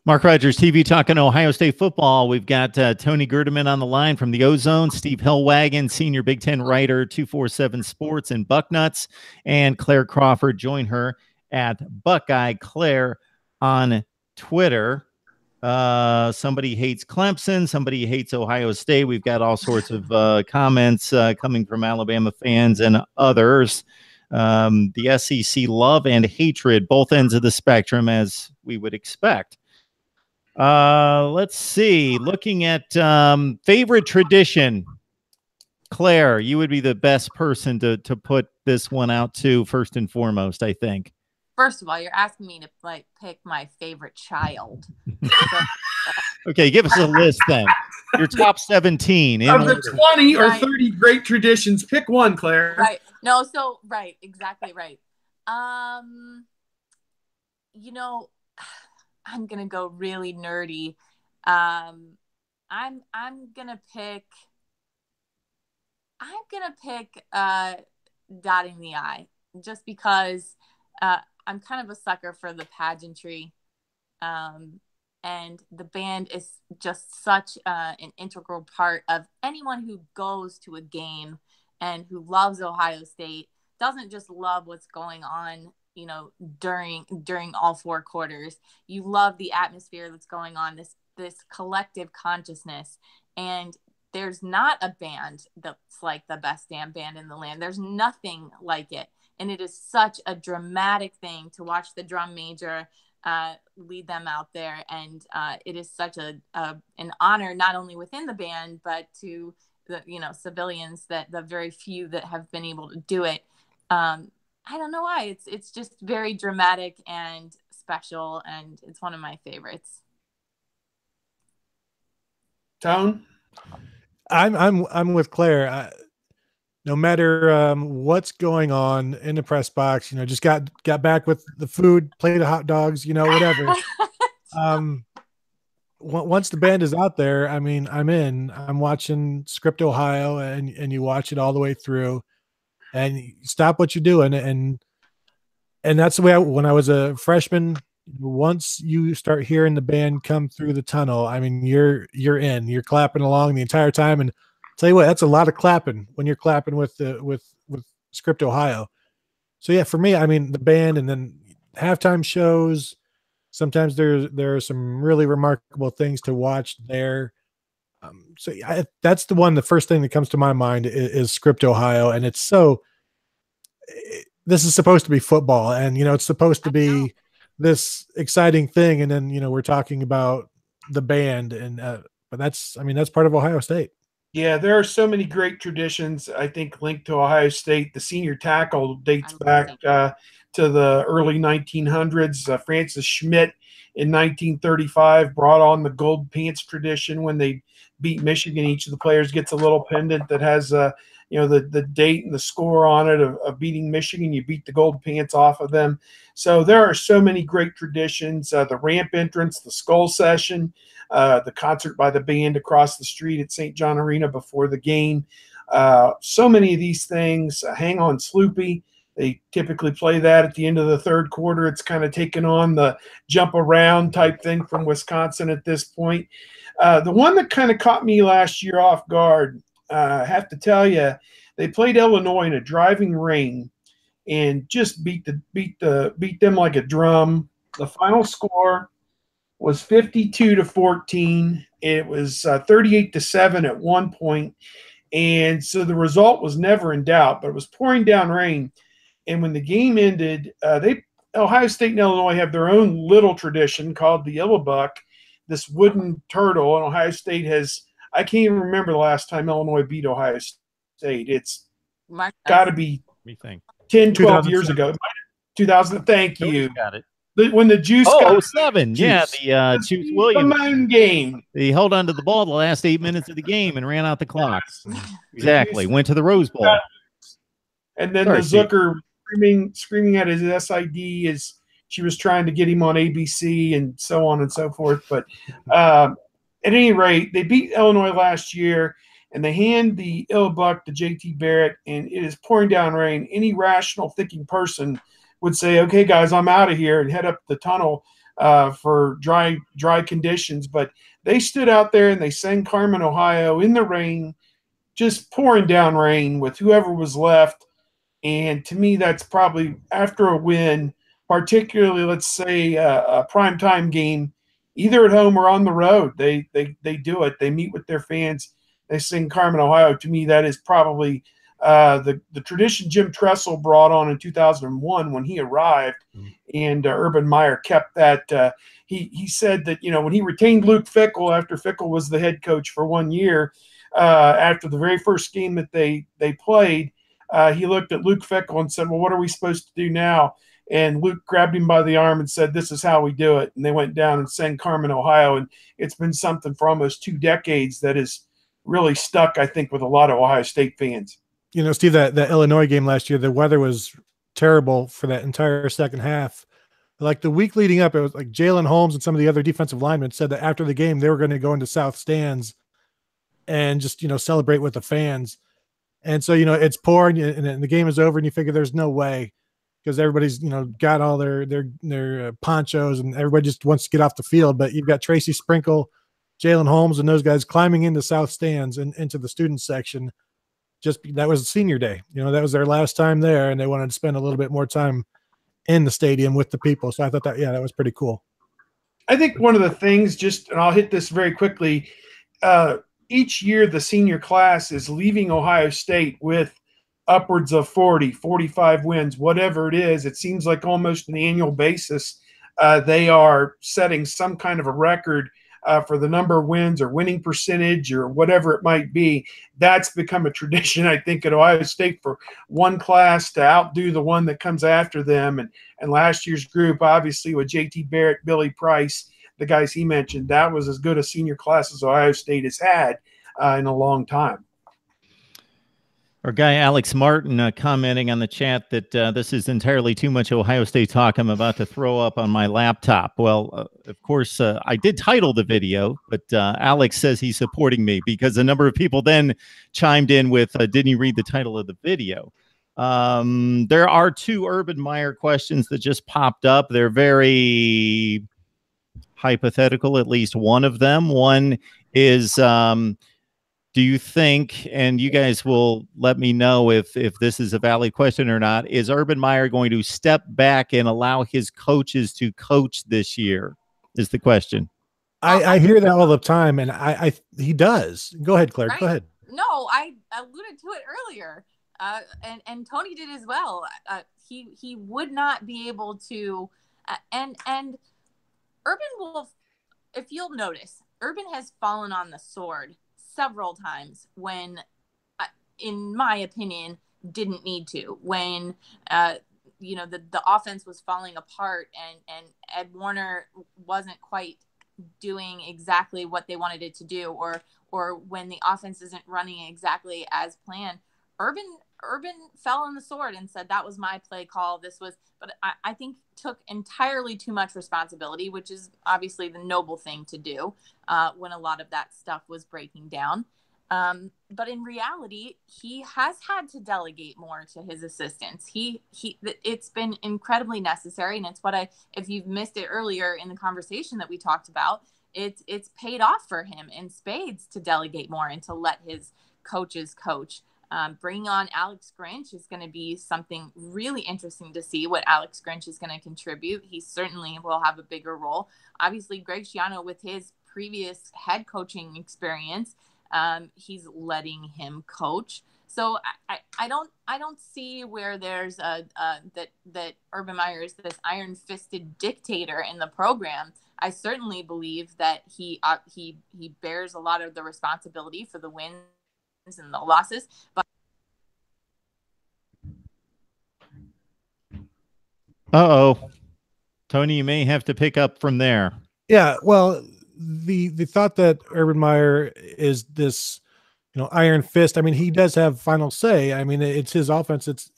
Mark Rogers TV talking Ohio State football. We've got Tony Gerdeman on the line from the Ozone, Steve Hellwagon, senior Big Ten writer, 247 Sports and Bucknuts, and Claire Crawford. Join her at Buckeye Claire on Twitter. Somebody hates Clemson, somebody hates Ohio State. We've got all sorts of comments coming from Alabama fans and others. The SEC love and hatred, both ends of the spectrum, as we would expect. Let's see. Looking at favorite tradition, Claire, you would be the best person to put this one out to first and foremost, I think.
First of all, you're asking me to pick my favorite child.
Okay, give us a list then. Your top 17
of the 20 or 30 great traditions. Pick one, Claire.
Right. No. So right. Exactly right. I'm gonna go really nerdy. I'm gonna pick dotting the I, just because I'm kind of a sucker for the pageantry, and the band is just such an integral part of anyone who goes to a game and who loves Ohio State. Doesn't just love what's going on, during all four quarters. You love the atmosphere that's going on, this collective consciousness. And there's not a band that's like the best damn band in the land. There's nothing like it. And it is such a dramatic thing to watch the drum major lead them out there. And it is such an honor, not only within the band, but to the civilians, that the very few that have been able to do it. I don't know why. It's just very dramatic and special, and it's one of my favorites.
Tone?
I'm with Claire. No matter what's going on in the press box, just got back with the food, plate of hot dogs, whatever. Once the band is out there, I mean, I'm watching Script Ohio, and you watch it all the way through, and you stop what you're doing. And that's the way when I was a freshman, once you start hearing the band come through the tunnel, I mean, you're clapping along the entire time. And tell you what, that's a lot of clapping when you're clapping with Script Ohio. So yeah, for me, I mean, the band, and then halftime shows. Sometimes there are some really remarkable things to watch there. So that's the first thing that comes to my mind is Script Ohio. And it's this is supposed to be football, and, it's supposed to be this exciting thing. And then, we're talking about the band, but that's part of Ohio State.
Yeah, there are so many great traditions, I think, linked to Ohio State. The senior tackle dates back to the early 1900s. Francis Schmidt in 1935 brought on the gold pants tradition. When they beat Michigan, each of the players gets a little pendant that has the date and the score on it of beating Michigan. You beat the gold pants off of them. So there are so many great traditions. The ramp entrance, the skull session, the concert by the band across the street at St. John Arena before the game. So many of these things. Hang on Sloopy. They typically play that at the end of the third quarter. It's kind of taken on the jump around type thing from Wisconsin at this point. The one that kind of caught me last year off guard, I have to tell you, they played Illinois in a driving rain and just beat them like a drum. The final score was 52-14. It was 38-7 at one point, and so the result was never in doubt. But it was pouring down rain, and when the game ended, Ohio State and Illinois have their own little tradition called the Illibuck, this wooden turtle, and Ohio State has. I can't even remember the last time Illinois beat Ohio State. It's got to be 10, 12 years ago. 2000. Thank you.
Got it.
When the Juice got
07. Yeah, the Juice Williams
game.
He held onto the ball the last 8 minutes of the game and ran out the clock. Exactly. Went to the Rose Bowl.
And then the Zucker screaming at his SID as she was trying to get him on ABC and so on and so forth. But at any rate, they beat Illinois last year, and they hand the Illibuck to J.T. Barrett, and it is pouring down rain. Any rational thinking person would say, okay, guys, I'm out of here, and head up the tunnel for dry conditions. But they stood out there, and they sang Carmen, Ohio in the rain, just pouring down rain with whoever was left. And to me, that's probably, after a win, particularly, let's say, a primetime game, either at home or on the road, they do it. They meet with their fans. They sing Carmen, Ohio. To me, that is probably the tradition Jim Tressel brought on in 2001 when he arrived, and Urban Meyer kept that. He said that, when he retained Luke Fickell after Fickell was the head coach for 1 year, after the very first game that they played, he looked at Luke Fickell and said, well, what are we supposed to do now? And Luke grabbed him by the arm and said, this is how we do it. And they went down and sang Carmen, Ohio. And it's been something for almost 2 decades that is really stuck, I think, with a lot of Ohio State fans.
Steve, that Illinois game last year, the weather was terrible for that entire second half. Like the week leading up, it was like Jalen Holmes and some of the other defensive linemen said that after the game, they were going to go into South Stands and just, celebrate with the fans. And so, it's pouring and the game is over and you figure there's no way, because everybody's, got all their ponchos and everybody just wants to get off the field. But you've got Tracy Sprinkle, Jalen Holmes, and those guys climbing into South Stands and into the student section. That was senior day. That was their last time there, and they wanted to spend a little bit more time in the stadium with the people. So I thought that was pretty cool.
I think one of the things, and I'll hit this very quickly, each year the senior class is leaving Ohio State with upwards of 40, 45 wins, whatever it is. It seems like almost an annual basis they are setting some kind of a record for the number of wins or winning percentage or whatever it might be. That's become a tradition, I think, at Ohio State for one class to outdo the one that comes after them. And last year's group, obviously, with J.T. Barrett, Billy Price, the guys he mentioned, that was as good a senior class as Ohio State has had in a long time.
Our guy Alex Martin commenting on the chat that this is entirely too much Ohio State talk. I'm about to throw up on my laptop. Well, of course, I did title the video, but Alex says he's supporting me because a number of people then chimed in with, didn't you read the title of the video? There are two Urban Meyer questions that just popped up. They're very hypothetical, at least one of them. One is, do you think, and you guys will let me know if this is a valid question or not, is Urban Meyer going to step back and allow his coaches to coach this year, is the question.
I hear that all the time, and he does. Go ahead, Claire.
Right?
Go ahead.
No, I alluded to it earlier, and Tony did as well. He would not be able to, and Urban will, if you'll notice, Urban has fallen on the sword several times when, in my opinion, didn't need to. When the offense was falling apart and Ed Warner wasn't quite doing exactly what they wanted it to do, or when the offense isn't running exactly as planned, Urban fell on the sword and said that was my play call. This was, but I think took entirely too much responsibility, which is obviously the noble thing to do when a lot of that stuff was breaking down. But in reality, he has had to delegate more to his assistants. It's been incredibly necessary, and it's what if you've missed it earlier in the conversation that we talked about, it's paid off for him in spades to delegate more and to let his coaches coach. Bringing on Alex Grinch is going to be something really interesting to see what Alex Grinch is going to contribute. He certainly will have a bigger role. Obviously, Greg Schiano, with his previous head coaching experience, he's letting him coach. So I don't see where there's that Urban Meyer is this iron-fisted dictator in the program. I certainly believe that he bears a lot of the responsibility for the wins and the losses, but
Tony, you may have to pick up from there.
Yeah, well, the thought that Urban Meyer is this, iron fist. I mean, he does have final say. I mean, it's his offense. It's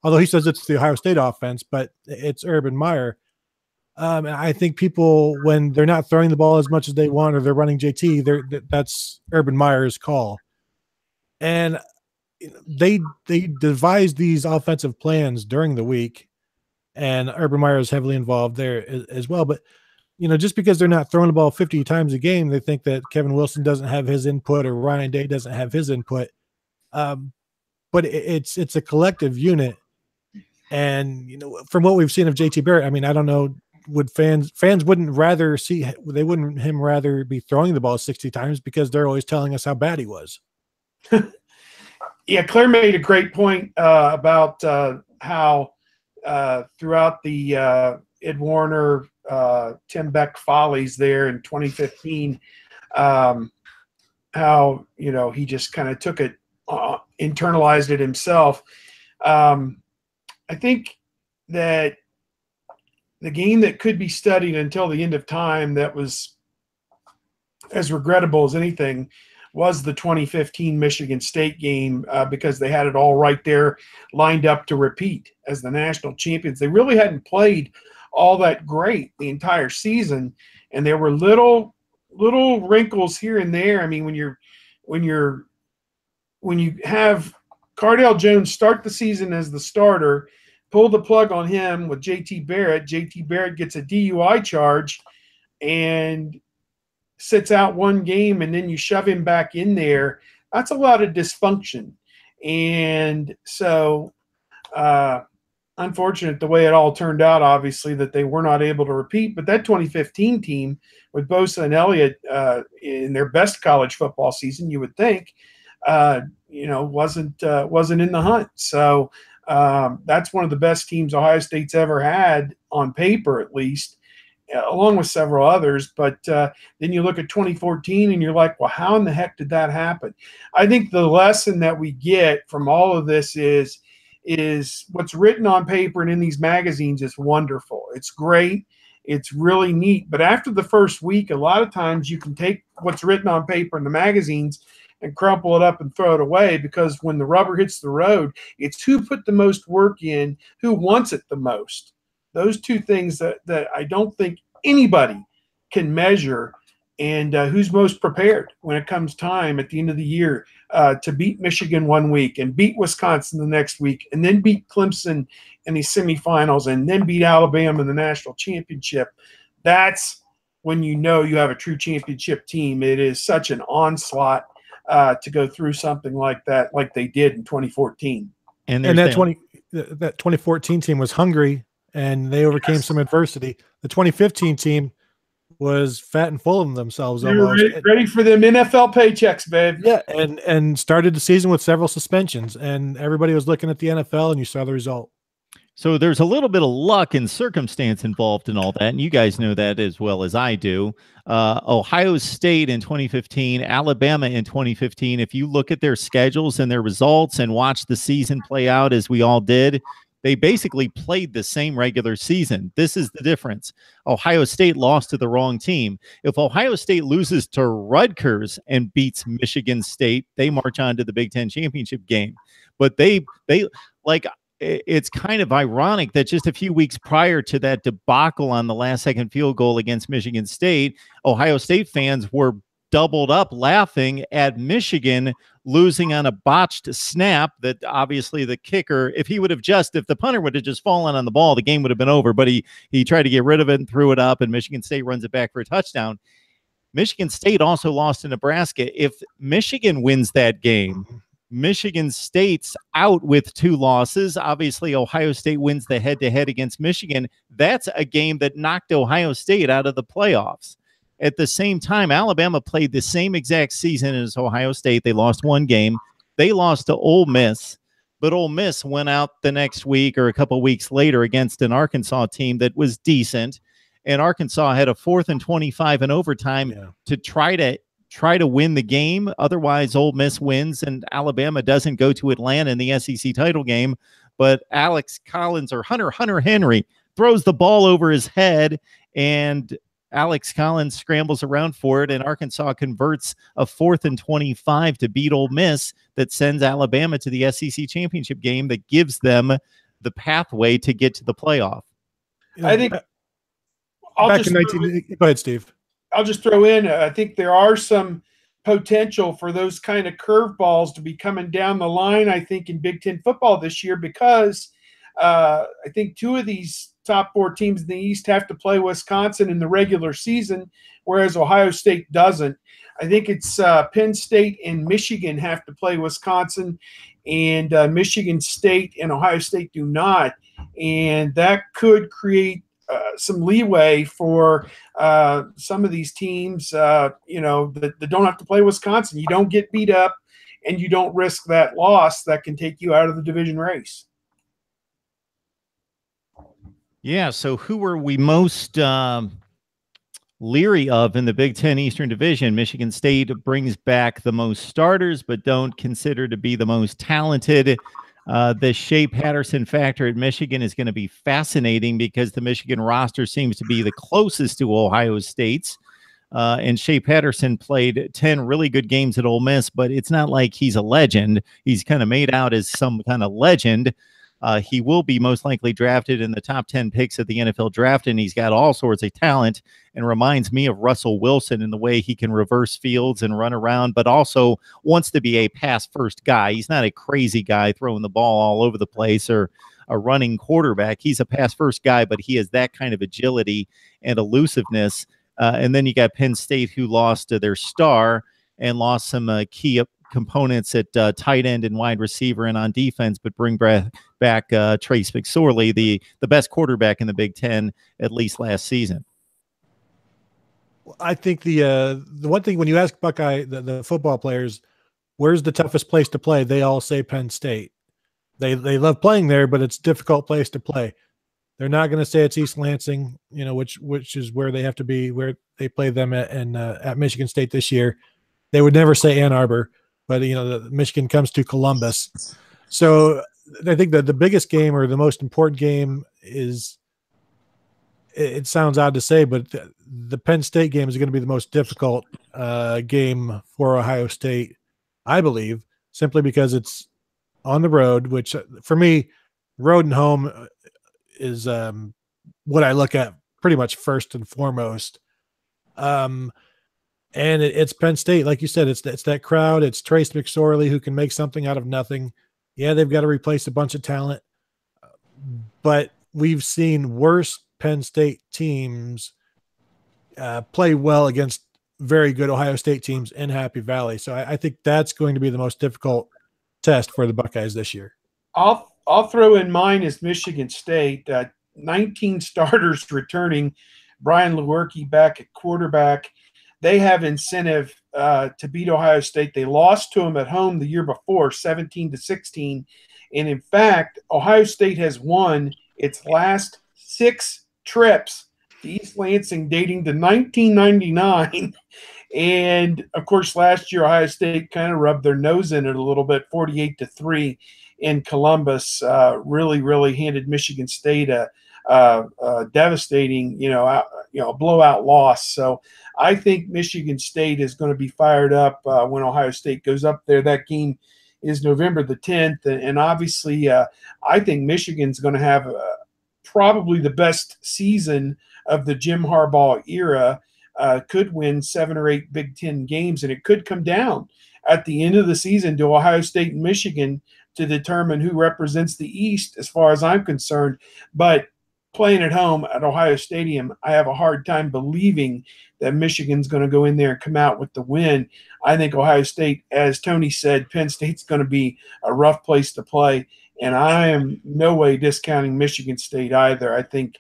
although he says it's the Ohio State offense, but it's Urban Meyer. And I think people, when they're not throwing the ball as much as they want, or they're running JT, that's Urban Meyer's call. And they devised these offensive plans during the week, and Urban Meyer is heavily involved there as well. But, just because they're not throwing the ball 50 times a game, they think that Kevin Wilson doesn't have his input or Ryan Day doesn't have his input. But it's a collective unit. And, from what we've seen of JT Barrett, I mean, I don't know, would fans wouldn't rather him rather be throwing the ball 60 times because they're always telling us how bad he was.
Yeah, Claire made a great point about how throughout the Ed Warner, Tim Beck follies there in 2015, how, he just kind of took it, internalized it himself. I think that the game that could be studied until the end of time that was as regrettable as anything was the 2015 Michigan State game, because they had it all right there lined up to repeat as the national champions. They really hadn't played all that great the entire season, and there were little wrinkles here and there. I mean, when you have Cardale Jones start the season as the starter, pull the plug on him with JT Barrett. JT Barrett gets a DUI charge and sits out one game, and then you shove him back in there. That's a lot of dysfunction. And so unfortunate the way it all turned out, obviously, that they were not able to repeat. But that 2015 team with Bosa and Elliott in their best college football season, you would think, wasn't in the hunt. So that's one of the best teams Ohio State's ever had, on paper at least. along with several others. But then you look at 2014 and you're like, well, how in the heck did that happen? I think the lesson that we get from all of this is what's written on paper and in these magazines is wonderful. It's great. It's really neat. But after the first week, a lot of times you can take what's written on paper in the magazines and crumple it up and throw it away, because when the rubber hits the road, it's who put the most work in, who wants it the most. Those two things that I don't think anybody can measure, and who's most prepared when it comes time at the end of the year to beat Michigan one week and beat Wisconsin the next week and then beat Clemson in the semifinals and then beat Alabama in the national championship. That's when you know you have a true championship team. It is such an onslaught to go through something like that, like they did in 2014.
And that 2014 team was hungry, and they overcame some adversity. The 2015 team was fat and full of themselves.
They were ready for them NFL paychecks, babe.
Yeah, and started the season with several suspensions, and everybody was looking at the NFL, and you saw the result.
So there's a little bit of luck and circumstance involved in all that, and you guys know that as well as I do. Ohio State in 2015, Alabama in 2015, if you look at their schedules and their results and watch the season play out as we all did, they basically played the same regular season. This is the difference. Ohio State lost to the wrong team. If Ohio State loses to Rutgers and beats Michigan State, they march on to the Big Ten championship game. But they like, it's kind of ironic that just a few weeks prior to that debacle on the last-second field goal against Michigan State, Ohio State fans were doubled up laughing at Michigan losing on a botched snap that obviously the kicker, if the punter would have just fallen on the ball, the game would have been over, but he tried to get rid of it and threw it up, and Michigan State runs it back for a touchdown. Michigan State also lost to Nebraska. If Michigan wins that game, Michigan State's out with 2 losses. Obviously, Ohio State wins the head-to-head against Michigan. That's a game that knocked Ohio State out of the playoffs. At the same time, Alabama played the same exact season as Ohio State. They lost 1 game. They lost to Ole Miss, but Ole Miss went out the next week or a couple weeks later against an Arkansas team that was decent, and Arkansas had a 4th and 25 in overtime to try to win the game. Otherwise, Ole Miss wins, and Alabama doesn't go to Atlanta in the SEC title game. But Alex Collins or Hunter Henry throws the ball over his head, and Alex Collins scrambles around for it, and Arkansas converts a 4th and 25 to beat Ole Miss that sends Alabama to the SEC championship game that gives them the pathway to get to the playoff.
I think
go ahead, Steve.
I'll just throw in, I think there are some potential for those kind of curveballs to be coming down the line, I think, in Big Ten football this year, because I think 2 of these top 4 teams in the East have to play Wisconsin in the regular season, whereas Ohio State doesn't. I think it's Penn State and Michigan have to play Wisconsin, and Michigan State and Ohio State do not. And that could create some leeway for some of these teams, that don't have to play Wisconsin. You don't get beat up, and you don't risk that loss that can take you out of the division race.
Yeah, so who are we most leery of in the Big Ten Eastern Division? Michigan State brings back the most starters, but don't consider to be the most talented. The Shea Patterson factor at Michigan is going to be fascinating because the Michigan roster seems to be the closest to Ohio State's. And Shea Patterson played 10 really good games at Ole Miss, but it's not like he's a legend. He's kind of made out as some kind of legend. He will be most likely drafted in the top 10 picks of the NFL draft, and he's got all sorts of talent and reminds me of Russell Wilson in the way he can reverse fields and run around, but also wants to be a pass-first guy. He's not a crazy guy throwing the ball all over the place or a running quarterback. He's a pass-first guy, but he has that kind of agility and elusiveness. And then you got Penn State, who lost their star and lost some key components at tight end and wide receiver and on defense, but bring back Trace McSorley, the best quarterback in the Big Ten, at least last season.
I think the one thing when you ask Buckeye, the football players, where's the toughest place to play, they all say Penn State. They love playing there, but it's a difficult place to play. They're not going to say it's East Lansing, which is where they have to be, where they play them at Michigan State this year. They would never say Ann Arbor, but Michigan comes to Columbus. So I think that the biggest game, or the most important game, is, it sounds odd to say, but the Penn State game is going to be the most difficult game for Ohio State, I believe, simply because it's on the road, which for me, road and home is what I look at pretty much first and foremost. And it's Penn State, like you said. It's that crowd. It's Trace McSorley, who can make something out of nothing. Yeah, they've got to replace a bunch of talent, but we've seen worse Penn State teams play well against very good Ohio State teams in Happy Valley. So I think that's going to be the most difficult test for the Buckeyes this year.
I'll throw in mine as Michigan State. 19 starters returning. Brian Lewerke back at quarterback. They have incentive to beat Ohio State. They lost to them at home the year before, 17-16. And in fact, Ohio State has won its last 6 trips to East Lansing dating to 1999. And of course, last year, Ohio State kind of rubbed their nose in it a little bit, 48-3 in Columbus. Really handed Michigan State a devastating, blowout loss. So I think Michigan State is going to be fired up when Ohio State goes up there. That game is November the 10th. And obviously, I think Michigan's going to have probably the best season of the Jim Harbaugh era. Could win 7 or 8 Big Ten games, and it could come down at the end of the season to Ohio State and Michigan to determine who represents the East, as far as I'm concerned. But playing at home at Ohio Stadium, I have a hard time believing that Michigan's going to go in there and come out with the win. I think Ohio State, as Tony said, Penn State's going to be a rough place to play, and I am no way discounting Michigan State either. I think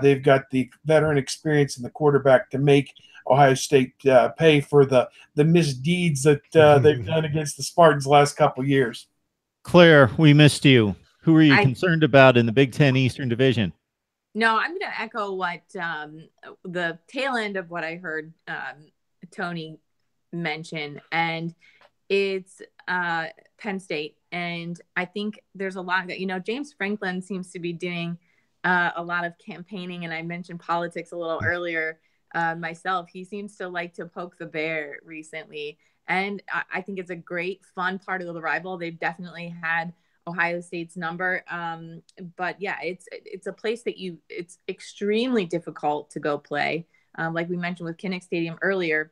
they've got the veteran experience and the quarterback to make Ohio State pay for the misdeeds that they've done against the Spartans the last couple of years.
Claire, we missed you. Who are you concerned about in the Big Ten Eastern Division?
No, I'm going to echo what the tail end of what I heard Tony mention, and it's Penn State. And I think there's a lot that, James Franklin seems to be doing a lot of campaigning, and I mentioned politics a little earlier myself. He seems to like to poke the bear recently, and I think it's a great, fun part of the rival. They've definitely had Ohio State's number, but yeah, it's a place that it's extremely difficult to go play. Like we mentioned with Kinnick Stadium earlier,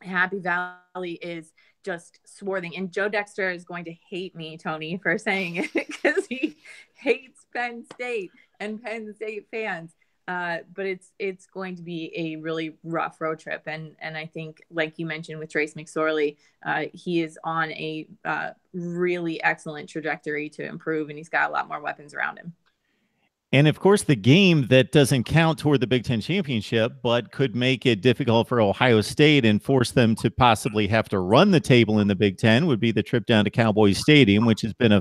Happy Valley is just swarthing, and Joe Dexter is going to hate me, Tony, for saying it because he hates Penn State and Penn State fans. But it's going to be a really rough road trip. And I think, like you mentioned with Trace McSorley, he is on a really excellent trajectory to improve, and he's got a lot more weapons around him.
And of course, the game that doesn't count toward the Big Ten championship, but could make it difficult for Ohio State and force them to possibly have to run the table in the Big Ten, would be the trip down to Cowboys Stadium, which has been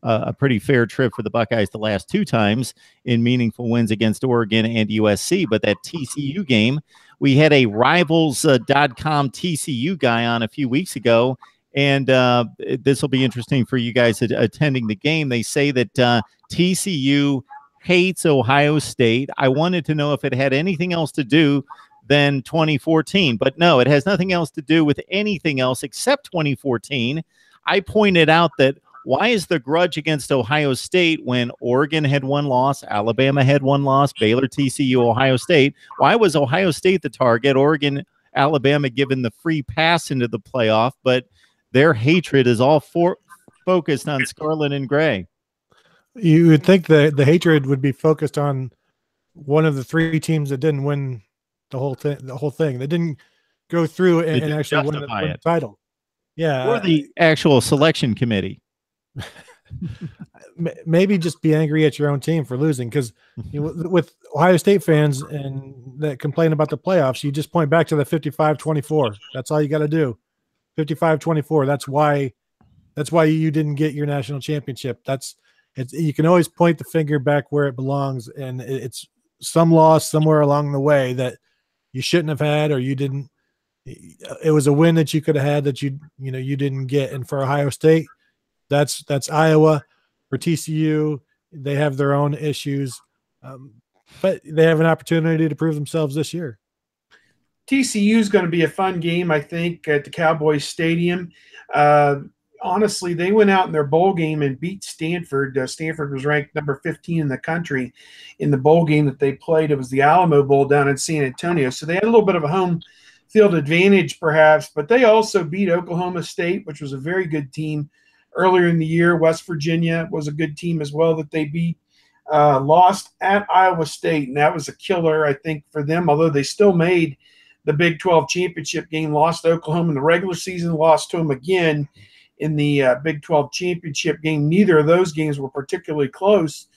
a pretty fair trip for the Buckeyes the last 2 times in meaningful wins against Oregon and USC. But that TCU game, we had a Rivals.com TCU guy on a few weeks ago, and this will be interesting for you guys attending the game. They say that TCU hates Ohio State. I wanted to know if it had anything else to do than 2014, but no, it has nothing else to do with anything else except 2014. I pointed out that why is the grudge against Ohio State when Oregon had 1 loss, Alabama had 1 loss, Baylor, TCU, Ohio State? Why was Ohio State the target? Oregon, Alabama given the free pass into the playoff, but their hatred is all focused on scarlet and gray.
You would think that the hatred would be focused on one of the 3 teams that didn't win the whole thing. They didn't go through and actually win the title. Yeah.
Or the actual selection committee.
Maybe just be angry at your own team for losing, because with Ohio State fans and that complain about the playoffs, you just point back to the 55-24. That's all you got to do. 55-24. That's why you didn't get your national championship. you can always point the finger back where it belongs, and it's some loss somewhere along the way that you shouldn't have had, or you didn't. It was a win that you could have had that you didn't get. And for Ohio State, that's Iowa. For TCU, they have their own issues, but they have an opportunity to prove themselves this year.
TCU is going to be a fun game, I think, at the Cowboys Stadium. Honestly, they went out in their bowl game and beat Stanford. Stanford was ranked number 15 in the country in the bowl game that they played. It was the Alamo Bowl down in San Antonio. So they had a little bit of a home field advantage, perhaps, but they also beat Oklahoma State, which was a very good team earlier in the year. West Virginia was a good team as well that they beat. Lost at Iowa State, and that was a killer, I think, for them, although they still made the Big 12 championship game. Lost to Oklahoma in the regular season, lost to them again in the Big 12 championship game. Neither of those games were particularly close,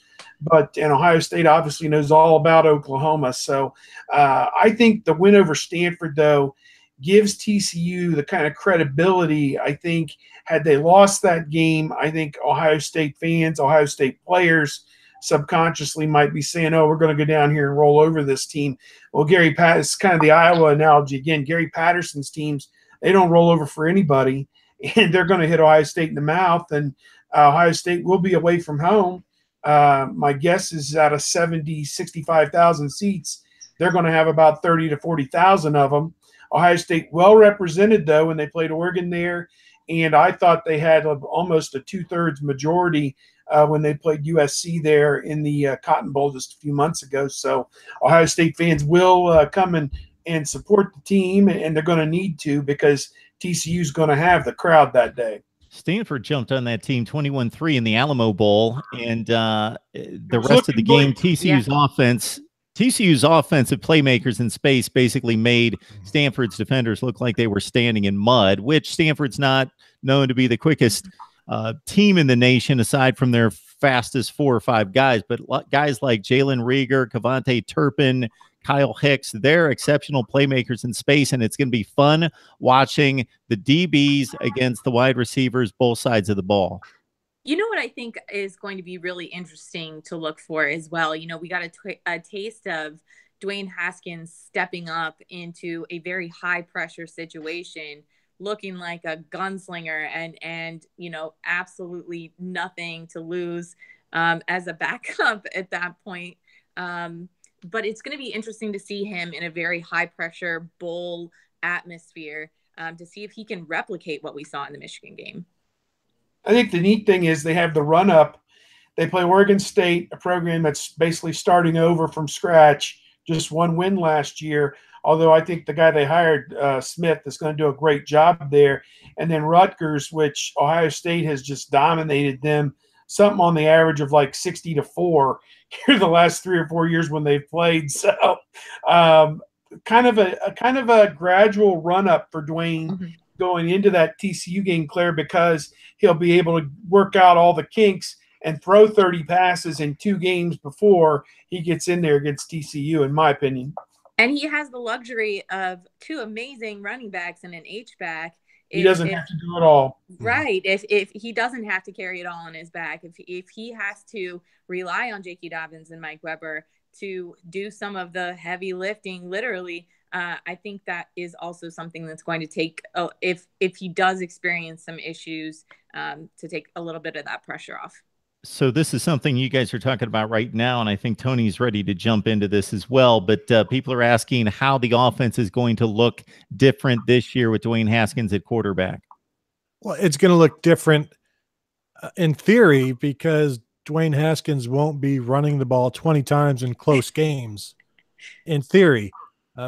and Ohio State obviously knows all about Oklahoma. So I think the win over Stanford, though, gives TCU the kind of credibility. I think had they lost that game, I think Ohio State fans, Ohio State players subconsciously might be saying, oh, we're going to go down here and roll over this team. Well, it's kind of the Iowa analogy. Again, Gary Patterson's teams, they don't roll over for anybody, and they're going to hit Ohio State in the mouth, and Ohio State will be away from home. My guess is out of 65,000 seats, they're going to have about 30 to 40,000 of them. Ohio State well represented, though, when they played Oregon there, and I thought they had almost a 2/3 majority when they played USC there in the Cotton Bowl just a few months ago. So Ohio State fans will come and support the team, and they're going to need to, because TCU is going to have the crowd that day.
Stanford jumped on that team 21-3 in the Alamo Bowl, and the rest of the game, TCU's offensive playmakers in space basically made Stanford's defenders look like they were standing in mud, which Stanford's not known to be the quickest team in the nation, aside from their fastest 4 or 5 guys. But guys like Jalen Rieger, Cavante Turpin, Kyle Hicks, they're exceptional playmakers in space, and it's going to be fun watching the DBs against the wide receivers, both sides of the ball.
You know what I think is going to be really interesting to look for as well? You know, we got a taste of Dwayne Haskins stepping up into a very high pressure situation, looking like a gunslinger, and you know, absolutely nothing to lose as a backup at that point. But it's going to be interesting to see him in a very high pressure bowl atmosphere to see if he can replicate what we saw in the Michigan game.
I think the neat thing is they have the run up. They play Oregon State, a program that's basically starting over from scratch, just 1 win last year. Although I think the guy they hired, Smith, is going to do a great job there. And then Rutgers, which Ohio State has just dominated them, something on the average of like 60-4 here the last 3 or 4 years when they've played. So kind of a gradual run up for Dwayne going into that TCU game, Claire, because he'll be able to work out all the kinks and throw 30 passes in 2 games before he gets in there against TCU, in my opinion.
And he has the luxury of 2 amazing running backs and an H-back.
He doesn't have to do it all.
Right. If he doesn't have to carry it all on his back, if he has to rely on J.K. Dobbins and Mike Weber to do some of the heavy lifting, literally, I think that is also something that's going to take, if he does experience some issues, to take a little bit of that pressure off.
So this is something you guys are talking about right now, and I think Tony's ready to jump into this as well. But people are asking how the offense is going to look different this year with Dwayne Haskins at quarterback.
Well, it's going to look different in theory, because Dwayne Haskins won't be running the ball 20 times in close games. In theory,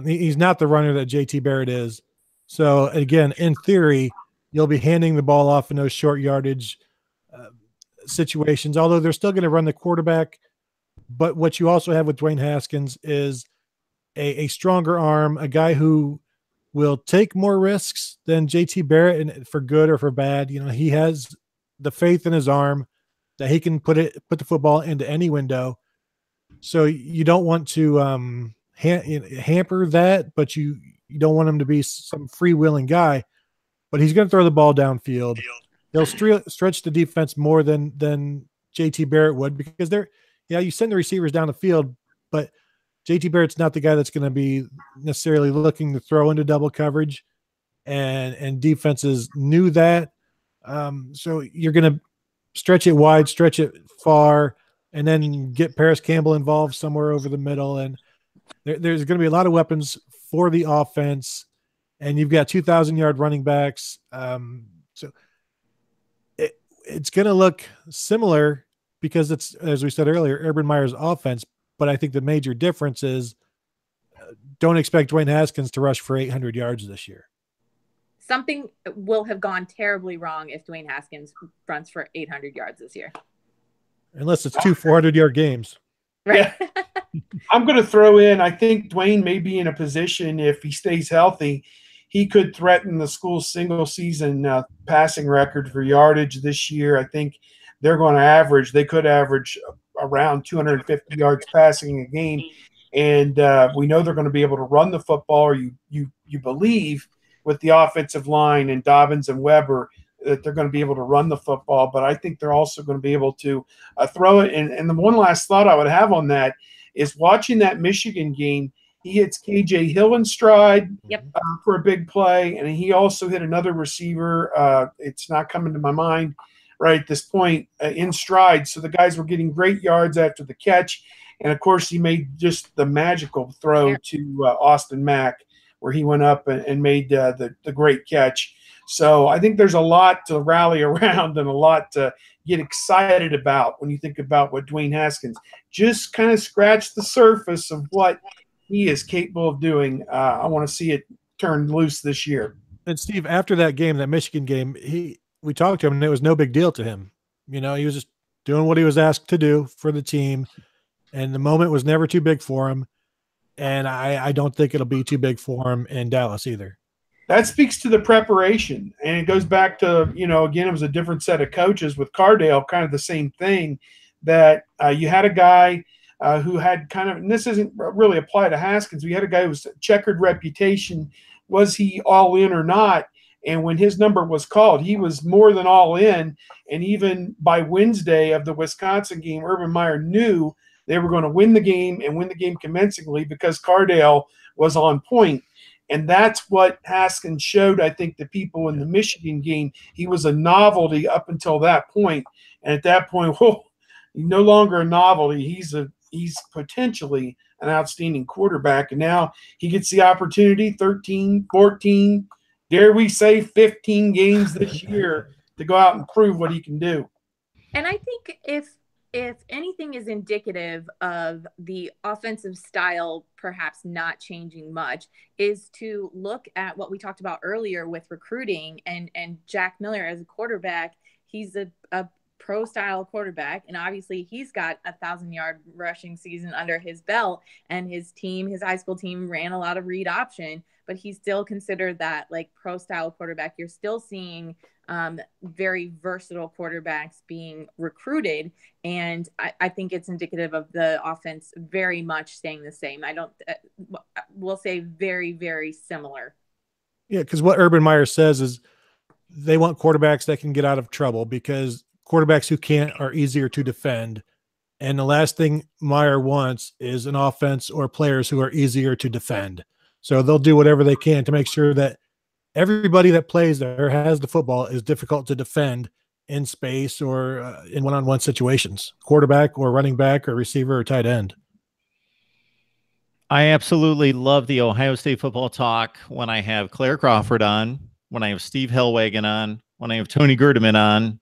he's not the runner that JT Barrett is. So again, in theory, you'll be handing the ball off in those short yardage situations, although they're still going to run the quarterback. But what you also have with Dwayne Haskins is a stronger arm, a guy who will take more risks than JT Barrett, and for good or for bad. You know, he has the faith in his arm that he can put the football into any window. So you don't want to hamper that, but you don't want him to be some freewheeling guy. But he's going to throw the ball downfield. He'll stretch the defense more than JT Barrett would, because you send the receivers down the field, but JT Barrett's not the guy that's going to be necessarily looking to throw into double coverage, and defenses knew that. So you're going to stretch it wide, stretch it far, and then get Paris Campbell involved somewhere over the middle. And there's going to be a lot of weapons for the offense, and you've got 2,000-yard running backs. So it's going to look similar because it's, as we said earlier, Urban Meyer's offense. But I think the major difference is don't expect Dwayne Haskins to rush for 800 yards this year.
Something will have gone terribly wrong if Dwayne Haskins runs for 800 yards this year.
Unless it's 2 400-yard games.
Right.
Yeah. I'm going to throw in, I think Dwayne may be in a position, if he stays healthy, he could threaten the school's single-season passing record for yardage this year. I think they could average around 250 yards passing a game. And we know they're going to be able to run the football, or you believe with the offensive line and Dobbins and Weber that they're going to be able to run the football. But I think they're also going to be able to throw it. And the one last thought I would have on that is watching that Michigan game. He hits KJ Hill in stride for a big play, and he also hit another receiver. It's not coming to my mind right at this point, in stride. So the guys were getting great yards after the catch. And, of course, he made just the magical throw to Austin Mack, where he went up and made the great catch. So I think there's a lot to rally around and a lot to get excited about when you think about what Dwayne Haskins just kind of scratched the surface of what he is capable of doing. I want to see it turned loose this year.
And Steve, after that game, that Michigan game, we talked to him, and it was no big deal to him. He was just doing what he was asked to do for the team, and the moment was never too big for him. And I don't think it'll be too big for him in Dallas either.
That speaks to the preparation, and it goes back to, again, it was a different set of coaches with Cardale, kind of the same thing, that you had a guy who had kind of, and this isn't really apply to Haskins, we had a guy who was a checkered reputation. Was he all in or not? And when his number was called, he was more than all in. And even by Wednesday of the Wisconsin game, Urban Meyer knew they were going to win the game and win the game convincingly because Cardale was on point. And that's what Haskins showed, I think, the people in the Michigan game. He was a novelty up until that point. And at that point, he's no longer a novelty. He's potentially an outstanding quarterback. And now he gets the opportunity, 13, 14, dare we say 15 games this year to go out and prove what he can do.
And I think if anything is indicative of the offensive style perhaps not changing much, is to look at what we talked about earlier with recruiting and Jack Miller as a quarterback. He's a pro style quarterback, and obviously he's got 1,000-yard rushing season under his belt, and his high school team ran a lot of read option, but he's still considered that like pro style quarterback. You're still seeing very versatile quarterbacks being recruited. And I think it's indicative of the offense very much staying the same. We'll say very, very similar.
Yeah. Because what Urban Meyer says is they want quarterbacks that can get out of trouble, because quarterbacks who can't are easier to defend. And the last thing Meyer wants is an offense or players who are easier to defend. So they'll do whatever they can to make sure that everybody that plays there has the football is difficult to defend in space or in one-on-one situations, quarterback or running back or receiver or tight end.
I absolutely love the Ohio State football talk when I have Claire Crawford on, when I have Steve Hellwagon on, when I have Tony Gerdeman on.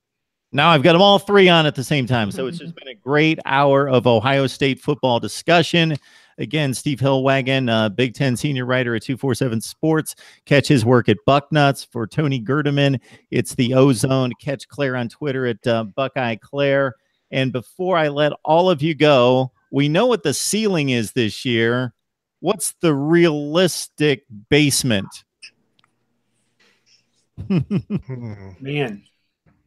Now I've got them all three on at the same time. So it's just been a great hour of Ohio State football discussion. Again, Steve Hellwagon, Big Ten senior writer at 247 Sports. Catch his work at Bucknuts. For Tony Gerdeman, it's the Ozone. Catch Claire on Twitter at Buckeye Claire. And before I let all of you go, we know what the ceiling is this year. What's the realistic basement?
Man.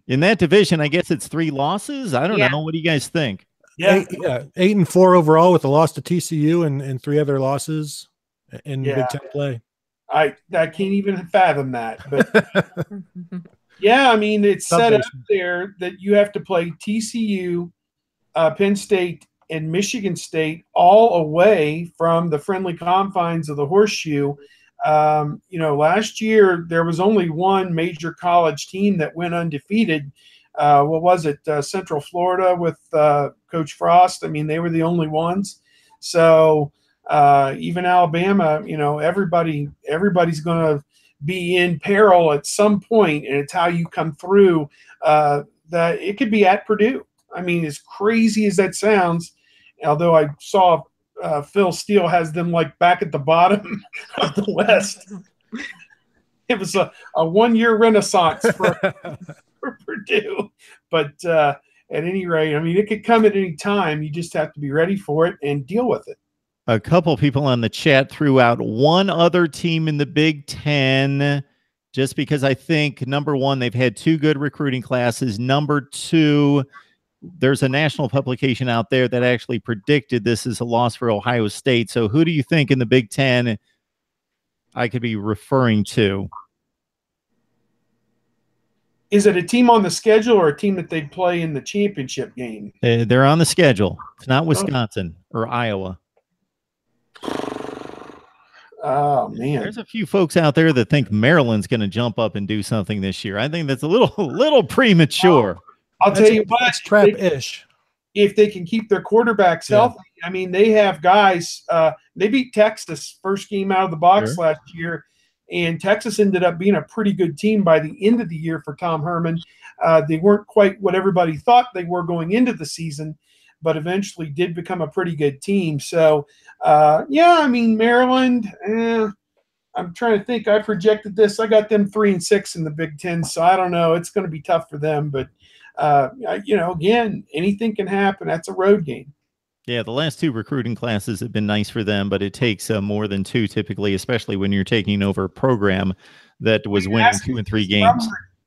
In that division, I guess it's 3 losses. I don't know. What do you guys think?
Yeah, 8-4 overall with a loss to TCU and 3 other losses in Big Ten play.
I can't even fathom that. But Yeah, I mean, it's set up
Sub-basement.
there that you have to play TCU, Penn State, and Michigan State all away from the friendly confines of the Horseshoe. Last year there was only one major college team that went undefeated. What was it? Central Florida with Coach Frost. I mean, they were the only ones. So even Alabama, everybody's going to be in peril at some point, and it's how you come through. That it could be at Purdue. I mean, as crazy as that sounds, although I saw Phil Steele has them like back at the bottom of the West. It was a 1-year renaissance for Purdue. But at any rate, I mean, it could come at any time. You just have to be ready for it and deal with it.
A couple people on the chat threw out one other team in the Big Ten, just because I think, number one, they've had 2 good recruiting classes. Number 2, there's a national publication out there that actually predicted this is a loss for Ohio State. So who do you think in the Big Ten I could be referring to?
Is it a team on the schedule or a team that they'd play in the championship game?
They're on the schedule. It's not Wisconsin or Iowa.
Oh, man.
There's a few folks out there that think Maryland's going to jump up and do something this year. I think that's a little premature.
I'll tell you what.
It's trap-ish.
If they can keep their quarterbacks healthy, I mean, they have guys. They beat Texas first game out of the box last year, and Texas ended up being a pretty good team by the end of the year for Tom Herman. They weren't quite what everybody thought they were going into the season, but eventually did become a pretty good team. So, I mean, Maryland, I'm trying to think. I projected this. I got them 3-6 in the Big Ten, so I don't know. It's going to be tough for them, but again, anything can happen. That's a road game.
Yeah, the last 2 recruiting classes have been nice for them, but it takes more than 2 typically, especially when you're taking over a program that was winning 2 and 3 games.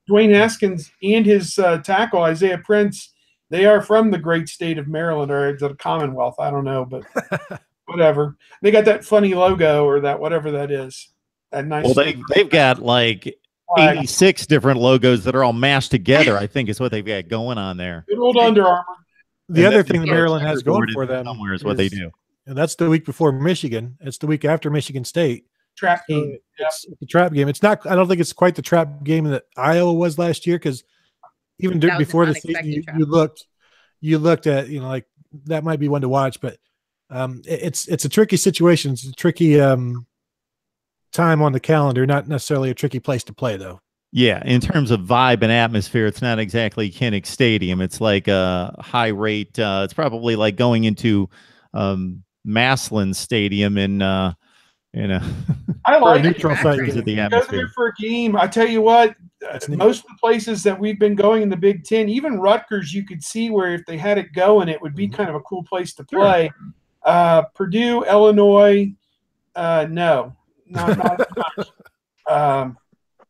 Dwayne Haskins and his tackle, Isaiah Prince, they are from the great state of Maryland, or the Commonwealth. I don't know, but whatever. They got that funny logo or that whatever that is. That nice.
Well, they've got like 86 different logos that are all mashed together, I think is what they've got going on there.
Good old Under Armour.
The other thing that Maryland has going for them
somewhere is what they do.
And that's the week before Michigan. It's the week after Michigan State.
Trap game.
It's the trap game. It's not. I don't think it's quite the trap game that Iowa was last year, because even before the season, you looked at like that might be one to watch, but it's a tricky situation. It's a tricky time on the calendar, not necessarily a tricky place to play though.
Yeah, in terms of vibe and atmosphere, it's not exactly Kinnick Stadium. It's like a high rate. It's probably like going into Maslin Stadium in I
like
a neutral site.
The
go there for a game. I tell you what, most of the places that we've been going in the Big Ten, even Rutgers, you could see where if they had it going, it would be kind of a cool place to play. Purdue, Illinois, no, not as much.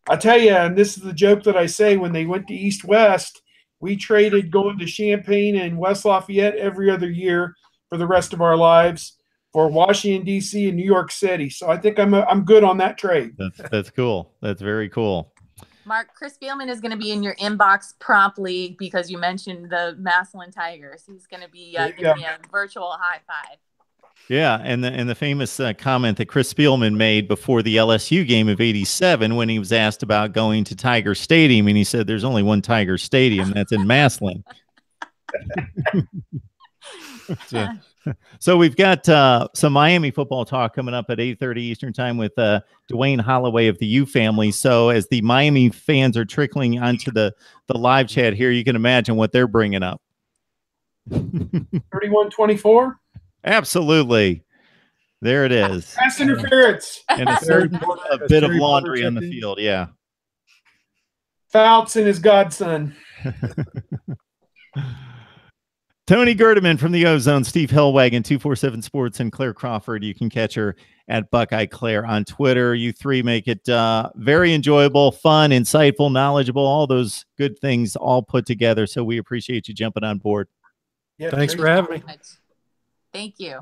I tell you, and this is the joke that I say, when they went to East-West, we traded going to Champaign and West Lafayette every other year for the rest of our lives for Washington, D.C. and New York City. So I think I'm good on that trade.
That's cool. That's very cool.
Mark, Chris Spielman is going to be in your inbox promptly because you mentioned the Maslin Tigers. He's going to be giving you a virtual high five.
Yeah, and the famous comment that Chris Spielman made before the LSU game of '87 when he was asked about going to Tiger Stadium, and he said, "There's only one Tiger Stadium, that's in Maslin." So we've got some Miami football talk coming up at 8:30 Eastern time with Dwayne Holloway of the U family. So as the Miami fans are trickling onto the live chat here, you can imagine what they're bringing up.
31-24.
Absolutely. There it is.
Pass interference.
And a bit of laundry on the field. Yeah.
Fouts and his godson.
Tony Gerdeman from the Ozone, Steve Hellwagon, 247 Sports, and Claire Crawford. You can catch her at Buckeye Claire on Twitter. You three make it very enjoyable, fun, insightful, knowledgeable, all those good things all put together. So we appreciate you jumping on board.
Yeah,
thanks for having me.
Thank you.